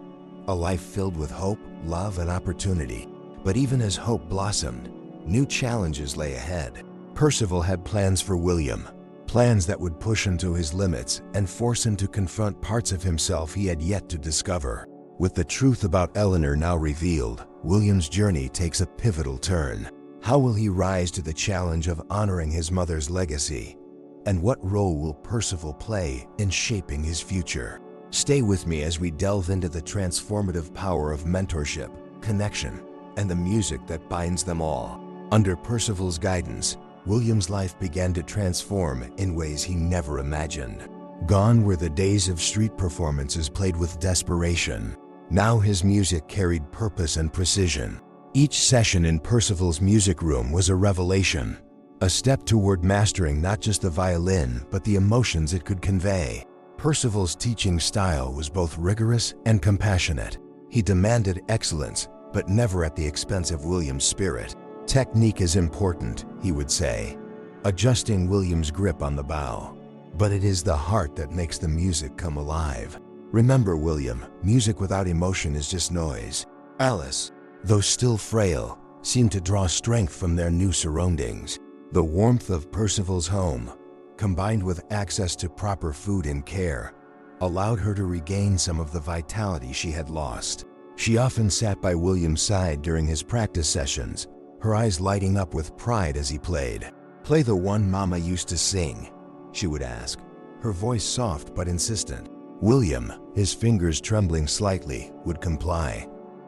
S1: A life filled with hope, love, and opportunity. But even as hope blossomed, new challenges lay ahead. Percival had plans for William, plans that would push him to his limits and force him to confront parts of himself he had yet to discover. With the truth about Eleanor now revealed, William's journey takes a pivotal turn. How will he rise to the challenge of honoring his mother's legacy? And what role will Percival play in shaping his future? Stay with me as we delve into the transformative power of mentorship, connection, and the music that binds them all. Under Percival's guidance, William's life began to transform in ways he never imagined. Gone were the days of street performances played with desperation. Now his music carried purpose and precision. Each session in Percival's music room was a revelation, a step toward mastering not just the violin, but the emotions it could convey. Percival's teaching style was both rigorous and compassionate. He demanded excellence, but never at the expense of William's spirit. Technique is important, he would say, adjusting William's grip on the bow. But it is the heart that makes the music come alive. Remember, William, music without emotion is just noise. Alice, though still frail, seemed to draw strength from their new surroundings. The warmth of Percival's home, combined with access to proper food and care, allowed her to regain some of the vitality she had lost. She often sat by William's side during his practice sessions, her eyes lighting up with pride as he played. Play the one Mama used to sing, she would ask, her voice soft but insistent. William, his fingers trembling slightly, would comply,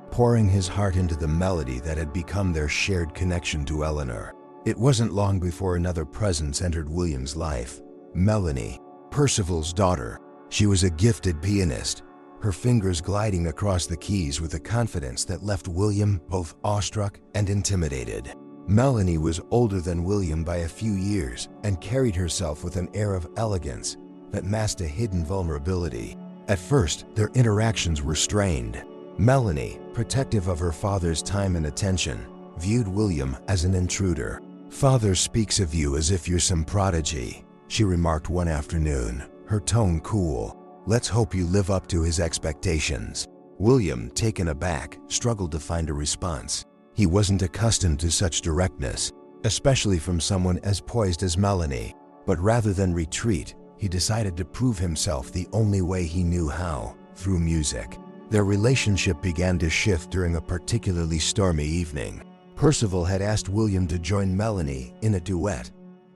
S1: pouring his heart into the melody that had become their shared connection to Eleanor. It wasn't long before another presence entered William's life, Melanie, Percival's daughter. She was a gifted pianist, her fingers gliding across the keys with a confidence that left William both awestruck and intimidated. Melanie was older than William by a few years and carried herself with an air of elegance that masked a hidden vulnerability. At first, their interactions were strained. Melanie, protective of her father's time and attention, viewed William as an intruder. "Father speaks of you as if you're some prodigy," she remarked one afternoon, her tone cool. "Let's hope you live up to his expectations." William, taken aback, struggled to find a response. He wasn't accustomed to such directness, especially from someone as poised as Melanie. But rather than retreat, he decided to prove himself the only way he knew how, through music. Their relationship began to shift during a particularly stormy evening. Percival had asked William to join Melanie in a duet,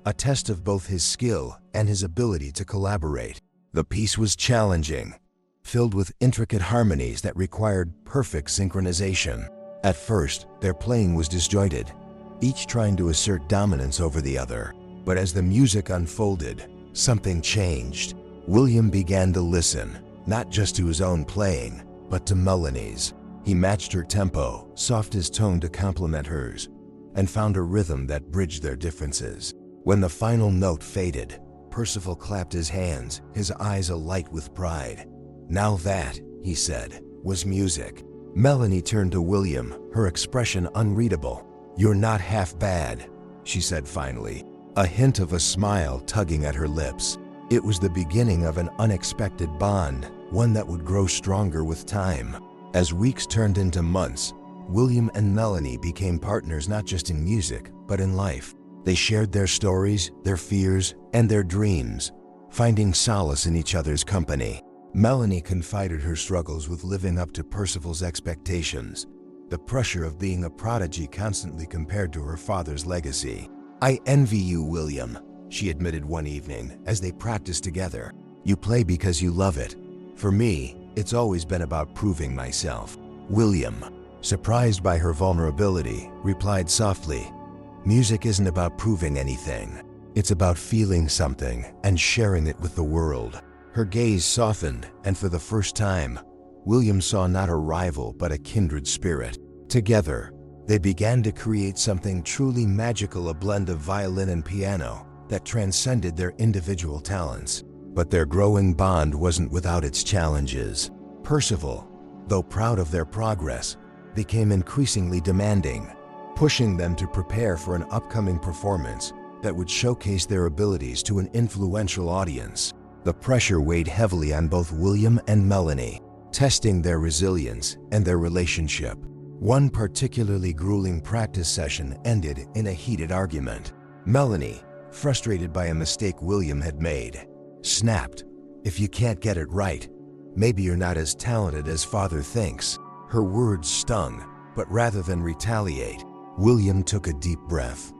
S1: a test of both his skill and his ability to collaborate. The piece was challenging, filled with intricate harmonies that required perfect synchronization. At first, their playing was disjointed, each trying to assert dominance over the other. But as the music unfolded, something changed. William began to listen, not just to his own playing, but to Melanie's. He matched her tempo, softest tone to complement hers, and found a rhythm that bridged their differences. When the final note faded, Percival clapped his hands, his eyes alight with pride. "Now that," he said, "was music." Melanie turned to William, her expression unreadable. "You're not half bad," she said finally, a hint of a smile tugging at her lips. It was the beginning of an unexpected bond, one that would grow stronger with time. As weeks turned into months, William and Melanie became partners not just in music, but in life. They shared their stories, their fears, and their dreams, finding solace in each other's company. Melanie confided her struggles with living up to Percival's expectations, the pressure of being a prodigy constantly compared to her father's legacy. "I envy you, William," she admitted one evening as they practiced together. "You play because you love it. For me, it's always been about proving myself." William, surprised by her vulnerability, replied softly, "Music isn't about proving anything. It's about feeling something and sharing it with the world." Her gaze softened, and for the first time, William saw not a rival but a kindred spirit. Together, they began to create something truly magical, a blend of violin and piano that transcended their individual talents. But their growing bond wasn't without its challenges. Percival, though proud of their progress, became increasingly demanding, pushing them to prepare for an upcoming performance that would showcase their abilities to an influential audience. The pressure weighed heavily on both William and Melanie, testing their resilience and their relationship. One particularly grueling practice session ended in a heated argument. Melanie, frustrated by a mistake William had made, snapped, "If you can't get it right, maybe you're not as talented as Father thinks." Her words stung, but rather than retaliate, William took a deep breath.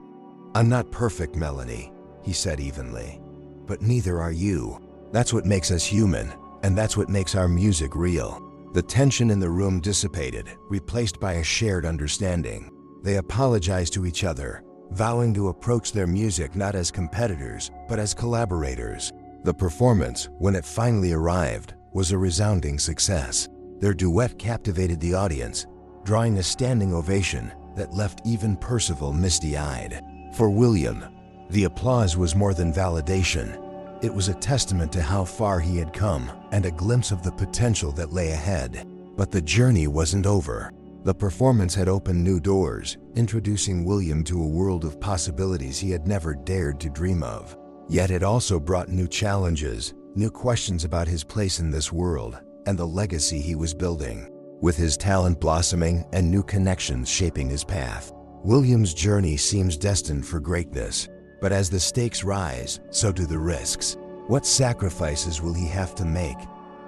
S1: "I'm not perfect, Melanie," he said evenly, "but neither are you. That's what makes us human, and that's what makes our music real." The tension in the room dissipated, replaced by a shared understanding. They apologized to each other, vowing to approach their music not as competitors, but as collaborators. The performance, when it finally arrived, was a resounding success. Their duet captivated the audience, drawing a standing ovation that left even Percival misty-eyed. For William, the applause was more than validation. It was a testament to how far he had come and a glimpse of the potential that lay ahead. But the journey wasn't over. The performance had opened new doors, introducing William to a world of possibilities he had never dared to dream of. Yet it also brought new challenges, new questions about his place in this world, and the legacy he was building. With his talent blossoming and new connections shaping his path, William's journey seems destined for greatness. But as the stakes rise, so do the risks. What sacrifices will he have to make?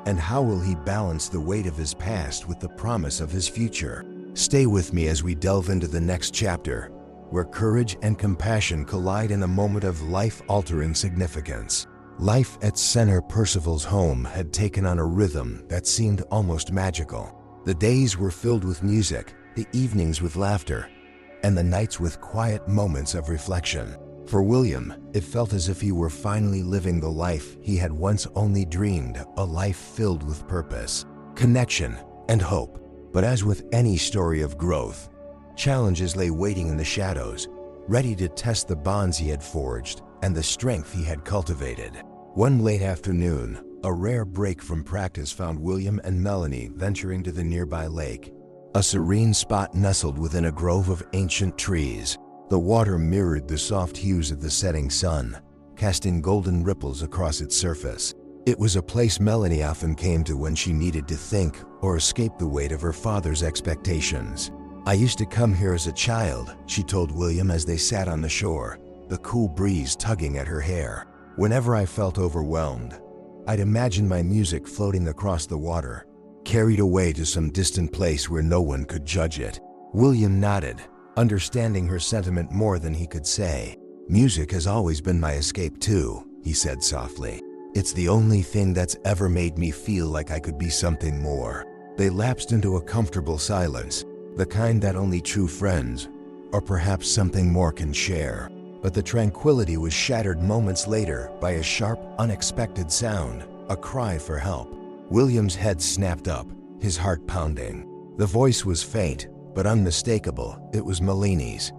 S1: And how will he balance the weight of his past with the promise of his future? Stay with me as we delve into the next chapter, where courage and compassion collide in a moment of life-altering significance. Life at Center Percival's home had taken on a rhythm that seemed almost magical. The days were filled with music, the evenings with laughter, and the nights with quiet moments of reflection. For William, it felt as if he were finally living the life he had once only dreamed, a life filled with purpose, connection, and hope. But as with any story of growth, challenges lay waiting in the shadows, ready to test the bonds he had forged and the strength he had cultivated. One late afternoon, a rare break from practice found William and Melanie venturing to the nearby lake, a serene spot nestled within a grove of ancient trees. The water mirrored the soft hues of the setting sun, casting golden ripples across its surface. It was a place Melanie often came to when she needed to think or escape the weight of her father's expectations. "I used to come here as a child," she told William as they sat on the shore, the cool breeze tugging at her hair. "Whenever I felt overwhelmed, I'd imagine my music floating across the water, carried away to some distant place where no one could judge it." William nodded, understanding her sentiment more than he could say. "Music has always been my escape too," he said softly. "It's the only thing that's ever made me feel like I could be something more." They lapsed into a comfortable silence, the kind that only true friends, or perhaps something more, can share. But the tranquility was shattered moments later by a sharp, unexpected sound, a cry for help. William's head snapped up, his heart pounding. The voice was faint, but unmistakable. It was Melini's.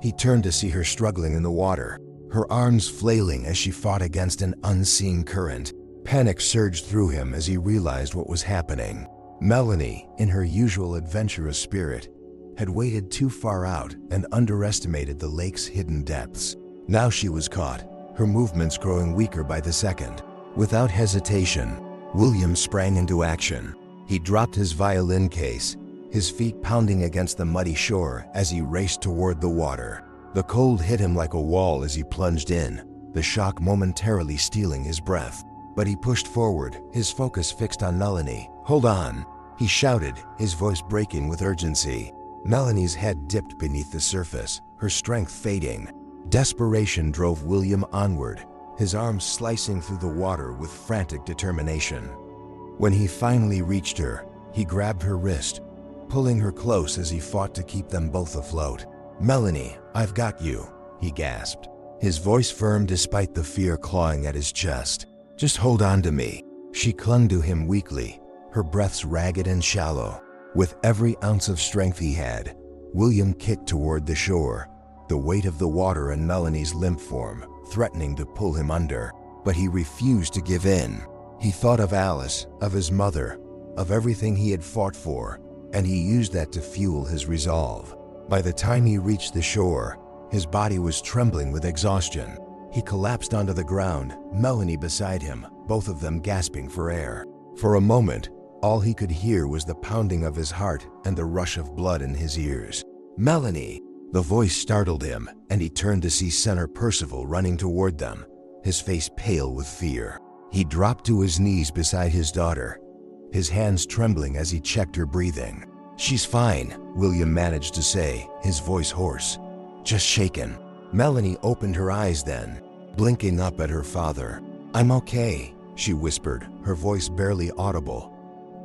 S1: He turned to see her struggling in the water, her arms flailing as she fought against an unseen current. Panic surged through him as he realized what was happening. Melanie, in her usual adventurous spirit, had waded too far out and underestimated the lake's hidden depths. Now she was caught, her movements growing weaker by the second. Without hesitation, William sprang into action. He dropped his violin case, his feet pounding against the muddy shore as he raced toward the water. The cold hit him like a wall as he plunged in, the shock momentarily stealing his breath. But he pushed forward, his focus fixed on Melanie. "Hold on," he shouted, his voice breaking with urgency. Melanie's head dipped beneath the surface, her strength fading. Desperation drove William onward, his arms slicing through the water with frantic determination. When he finally reached her, he grabbed her wrist, pulling her close as he fought to keep them both afloat. "Melanie, I've got you," he gasped, his voice firm despite the fear clawing at his chest. "Just hold on to me." She clung to him weakly, her breaths ragged and shallow. With every ounce of strength he had, William kicked toward the shore, the weight of the water and Melanie's limp form threatening to pull him under. But he refused to give in. He thought of Alice, of his mother, of everything he had fought for, and he used that to fuel his resolve. By the time he reached the shore, his body was trembling with exhaustion. He collapsed onto the ground, Melanie beside him, both of them gasping for air. For a moment, all he could hear was the pounding of his heart and the rush of blood in his ears. "Melanie!" The voice startled him, and he turned to see Senator Percival running toward them, his face pale with fear. He dropped to his knees beside his daughter, his hands trembling as he checked her breathing. "She's fine," William managed to say, his voice hoarse. "Just shaken." Melanie opened her eyes then, blinking up at her father. "I'm okay," she whispered, her voice barely audible.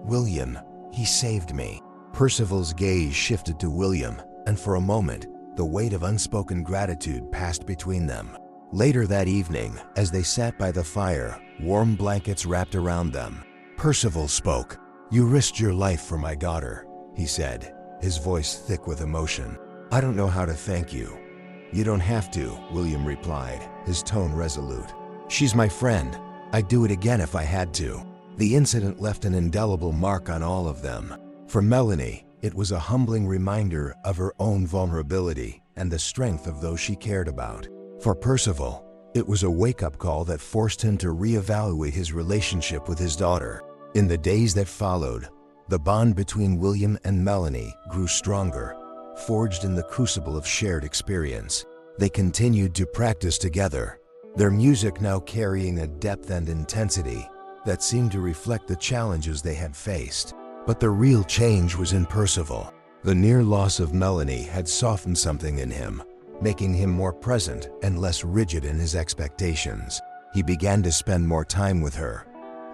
S1: "William, he saved me." Percival's gaze shifted to William, and for a moment, the weight of unspoken gratitude passed between them. Later that evening, as they sat by the fire, warm blankets wrapped around them, Percival spoke. "You risked your life for my daughter," he said, his voice thick with emotion. "I don't know how to thank you." "You don't have to," William replied, his tone resolute. "She's my friend. I'd do it again if I had to." The incident left an indelible mark on all of them. For Melanie, it was a humbling reminder of her own vulnerability and the strength of those she cared about. For Percival, it was a wake-up call that forced him to reevaluate his relationship with his daughter. In the days that followed, the bond between William and Melanie grew stronger, forged in the crucible of shared experience. They continued to practice together, their music now carrying a depth and intensity that seemed to reflect the challenges they had faced. But the real change was in Percival. The near loss of Melanie had softened something in him, making him more present and less rigid in his expectations. He began to spend more time with her,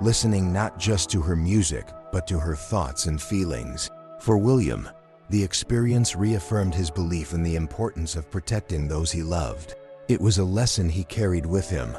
S1: listening not just to her music, but to her thoughts and feelings. For William, the experience reaffirmed his belief in the importance of protecting those he loved. It was a lesson he carried with him,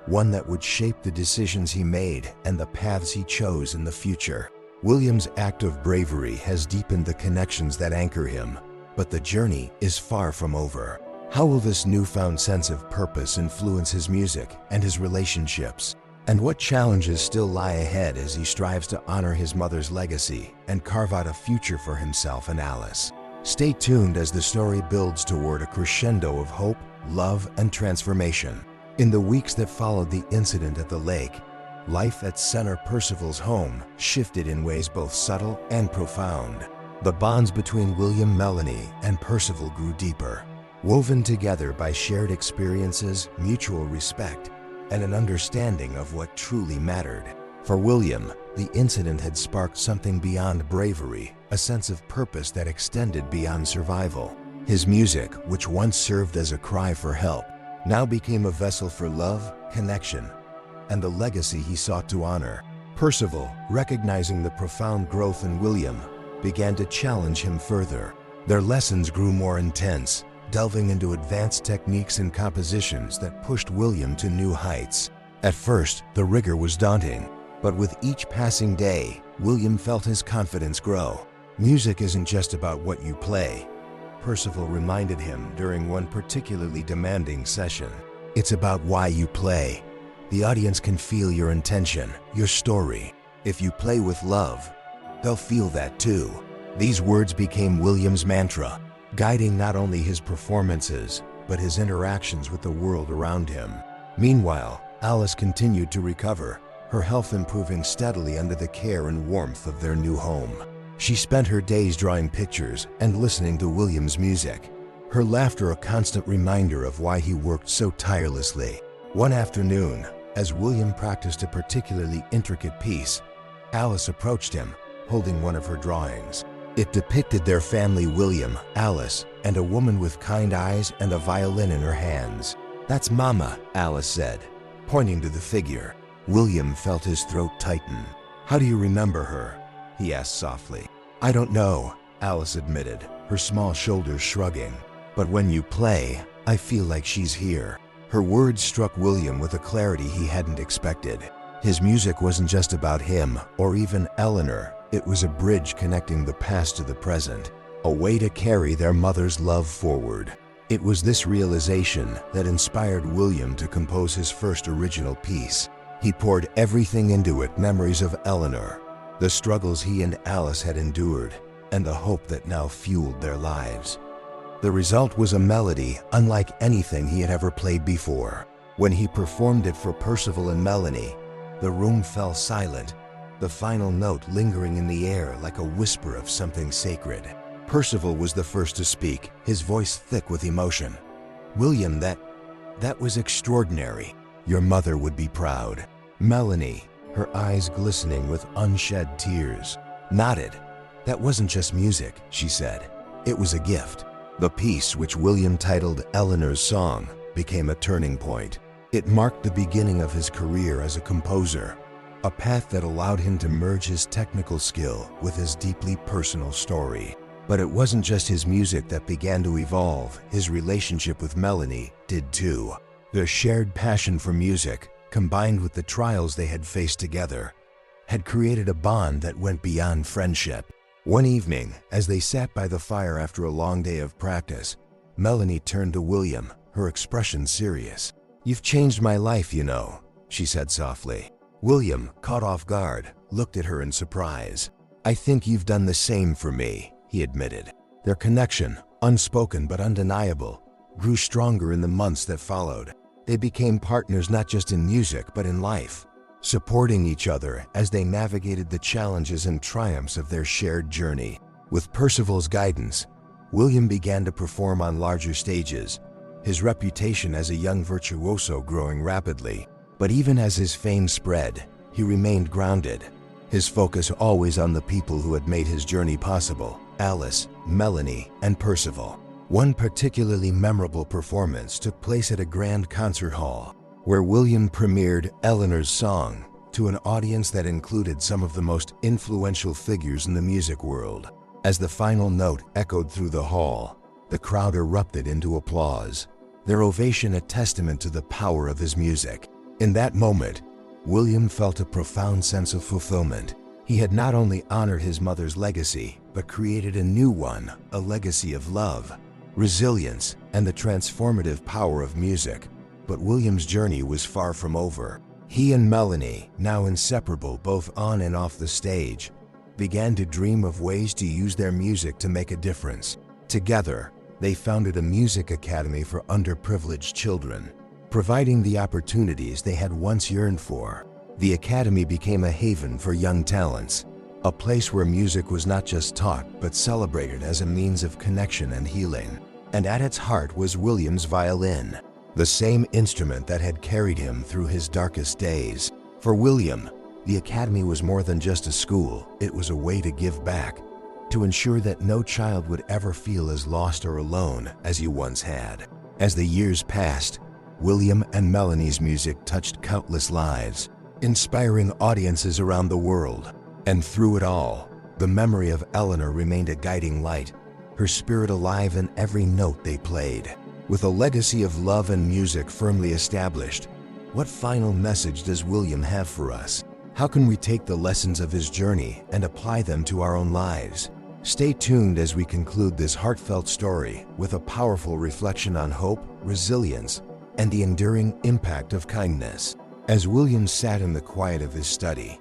S1: one that would shape the decisions he made and the paths he chose in the future. William's act of bravery has deepened the connections that anchor him, but the journey is far from over. How will this newfound sense of purpose influence his music and his relationships? And what challenges still lie ahead as he strives to honor his mother's legacy and carve out a future for himself and Alice? Stay tuned as the story builds toward a crescendo of hope, love, and transformation. In the weeks that followed the incident at the lake, life at Senator Percival's home shifted in ways both subtle and profound. The bonds between William, Melanie, and Percival grew deeper, woven together by shared experiences, mutual respect, and an understanding of what truly mattered. For William, the incident had sparked something beyond bravery, a sense of purpose that extended beyond survival. His music, which once served as a cry for help, now became a vessel for love, connection, and the legacy he sought to honor. Percival, recognizing the profound growth in William, began to challenge him further. Their lessons grew more intense, delving into advanced techniques and compositions that pushed William to new heights. At first, the rigor was daunting, but with each passing day, William felt his confidence grow. Music isn't just about what you play, Percival reminded him during one particularly demanding session. It's about why you play. The audience can feel your intention, your story. If you play with love, they'll feel that too. These words became William's mantra, guiding not only his performances, but his interactions with the world around him. Meanwhile, Alice continued to recover, her health improving steadily under the care and warmth of their new home. She spent her days drawing pictures and listening to William's music, her laughter a constant reminder of why he worked so tirelessly. One afternoon, as William practiced a particularly intricate piece, Alice approached him, holding one of her drawings. It depicted their family: William, Alice, and a woman with kind eyes and a violin in her hands. "That's Mama," Alice said, pointing to the figure. William felt his throat tighten. "How do you remember her?" he asked softly. "I don't know," Alice admitted, her small shoulders shrugging. "But when you play, I feel like she's here." Her words struck William with a clarity he hadn't expected. His music wasn't just about him or even Eleanor. It was a bridge connecting the past to the present, a way to carry their mother's love forward. It was this realization that inspired William to compose his first original piece. He poured everything into it: memories of Eleanor, the struggles he and Alice had endured, and the hope that now fueled their lives. The result was a melody unlike anything he had ever played before. When he performed it for Percival and Melanie, the room fell silent, the final note lingering in the air like a whisper of something sacred. Percival was the first to speak, his voice thick with emotion. "William, that was extraordinary. Your mother would be proud." Melanie, her eyes glistening with unshed tears, nodded. "That wasn't just music," she said. "It was a gift." The piece, which William titled Eleanor's Song, became a turning point. It marked the beginning of his career as a composer, a path that allowed him to merge his technical skill with his deeply personal story. But it wasn't just his music that began to evolve, his relationship with Melanie did too. Their shared passion for music, combined with the trials they had faced together, had created a bond that went beyond friendship. One evening, as they sat by the fire after a long day of practice, Melanie turned to William, her expression serious. "You've changed my life, you know," she said softly. William, caught off guard, looked at her in surprise. "I think you've done the same for me," he admitted. Their connection, unspoken but undeniable, grew stronger in the months that followed. They became partners not just in music but in life, supporting each other as they navigated the challenges and triumphs of their shared journey. With Percival's guidance, William began to perform on larger stages, his reputation as a young virtuoso growing rapidly. But even as his fame spread, he remained grounded, his focus always on the people who had made his journey possible: Alice, Melanie, and Percival. One particularly memorable performance took place at a grand concert hall, where William premiered Eleanor's Song to an audience that included some of the most influential figures in the music world. As the final note echoed through the hall, the crowd erupted into applause, their ovation a testament to the power of his music. In that moment, William felt a profound sense of fulfillment. He had not only honored his mother's legacy, but created a new one, a legacy of love, resilience, and the transformative power of music. But William's journey was far from over. He and Melanie, now inseparable both on and off the stage, began to dream of ways to use their music to make a difference. Together, they founded a music academy for underprivileged children, providing the opportunities they had once yearned for. The academy became a haven for young talents, a place where music was not just taught but celebrated as a means of connection and healing. And at its heart was William's violin, the same instrument that had carried him through his darkest days. For William, the academy was more than just a school, it was a way to give back, to ensure that no child would ever feel as lost or alone as you once had. As the years passed, William and Melanie's music touched countless lives, inspiring audiences around the world. And through it all, the memory of Eleanor remained a guiding light, her spirit alive in every note they played. With a legacy of love and music firmly established, what final message does William have for us? How can we take the lessons of his journey and apply them to our own lives? Stay tuned as we conclude this heartfelt story with a powerful reflection on hope, resilience, and the enduring impact of kindness. As William sat in the quiet of his study,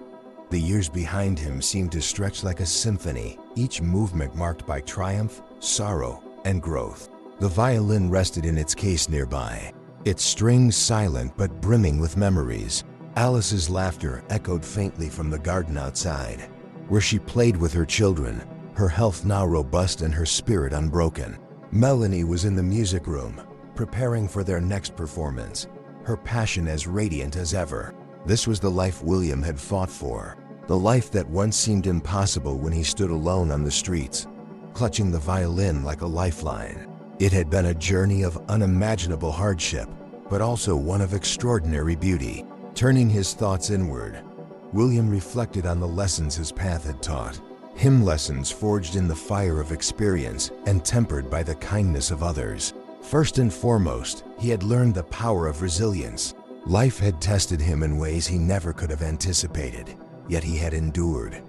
S1: the years behind him seemed to stretch like a symphony, each movement marked by triumph, sorrow, and growth. The violin rested in its case nearby, its strings silent but brimming with memories. Alice's laughter echoed faintly from the garden outside, where she played with her children, her health now robust and her spirit unbroken. Melanie was in the music room, preparing for their next performance, her passion as radiant as ever. This was the life William had fought for, the life that once seemed impossible when he stood alone on the streets, clutching the violin like a lifeline. It had been a journey of unimaginable hardship, but also one of extraordinary beauty. Turning his thoughts inward, William reflected on the lessons his path had taught. Hymn lessons forged in the fire of experience and tempered by the kindness of others. First and foremost, he had learned the power of resilience. Life had tested him in ways he never could have anticipated, yet he had endured,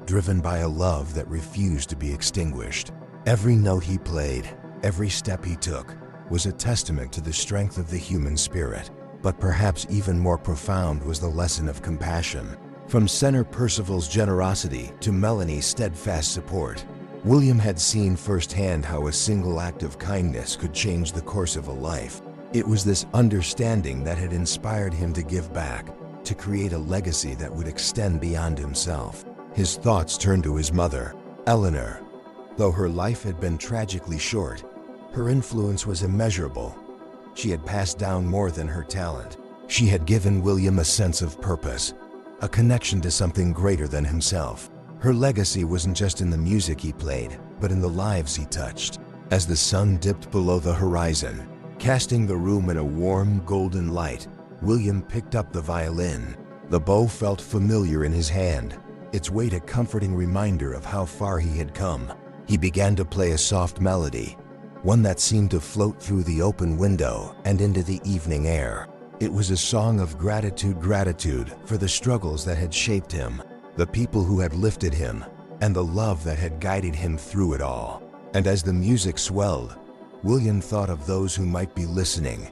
S1: driven by a love that refused to be extinguished. Every note he played, every step he took, was a testament to the strength of the human spirit. But perhaps even more profound was the lesson of compassion. From Senator Percival's generosity to Melanie's steadfast support, William had seen firsthand how a single act of kindness could change the course of a life. It was this understanding that had inspired him to give back, to create a legacy that would extend beyond himself. His thoughts turned to his mother, Eleanor. Though her life had been tragically short, her influence was immeasurable. She had passed down more than her talent. She had given William a sense of purpose, a connection to something greater than himself. Her legacy wasn't just in the music he played, but in the lives he touched. As the sun dipped below the horizon, casting the room in a warm, golden light, William picked up the violin. The bow felt familiar in his hand, its weight a comforting reminder of how far he had come. He began to play a soft melody, one that seemed to float through the open window and into the evening air. It was a song of gratitude for the struggles that had shaped him, the people who had lifted him, and the love that had guided him through it all. And as the music swelled, William thought of those who might be listening,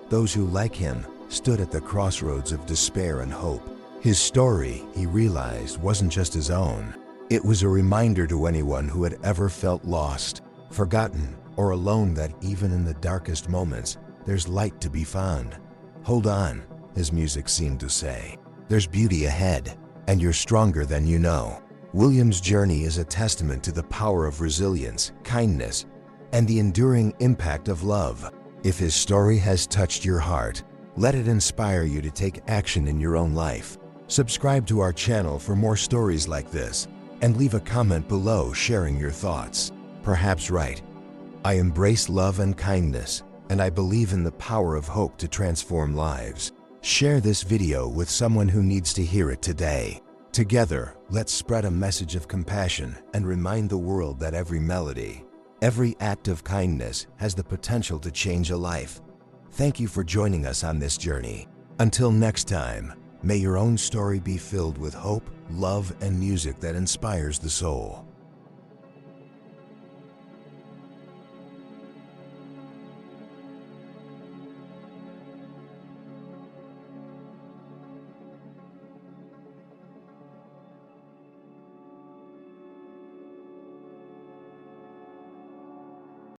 S1: those who, like him, stood at the crossroads of despair and hope. His story, he realized, wasn't just his own. It was a reminder to anyone who had ever felt lost, forgotten, or alone that even in the darkest moments, there's light to be found. Hold on, his music seemed to say. There's beauty ahead, and you're stronger than you know. William's journey is a testament to the power of resilience, kindness, and the enduring impact of love. If his story has touched your heart, let it inspire you to take action in your own life. Subscribe to our channel for more stories like this, and leave a comment below sharing your thoughts. Perhaps right. I embrace love and kindness, and I believe in the power of hope to transform lives. Share this video with someone who needs to hear it today. Together, let's spread a message of compassion and remind the world that every melody, every act of kindness has the potential to change a life. Thank you for joining us on this journey. Until next time, may your own story be filled with hope, love, and music that inspires the soul.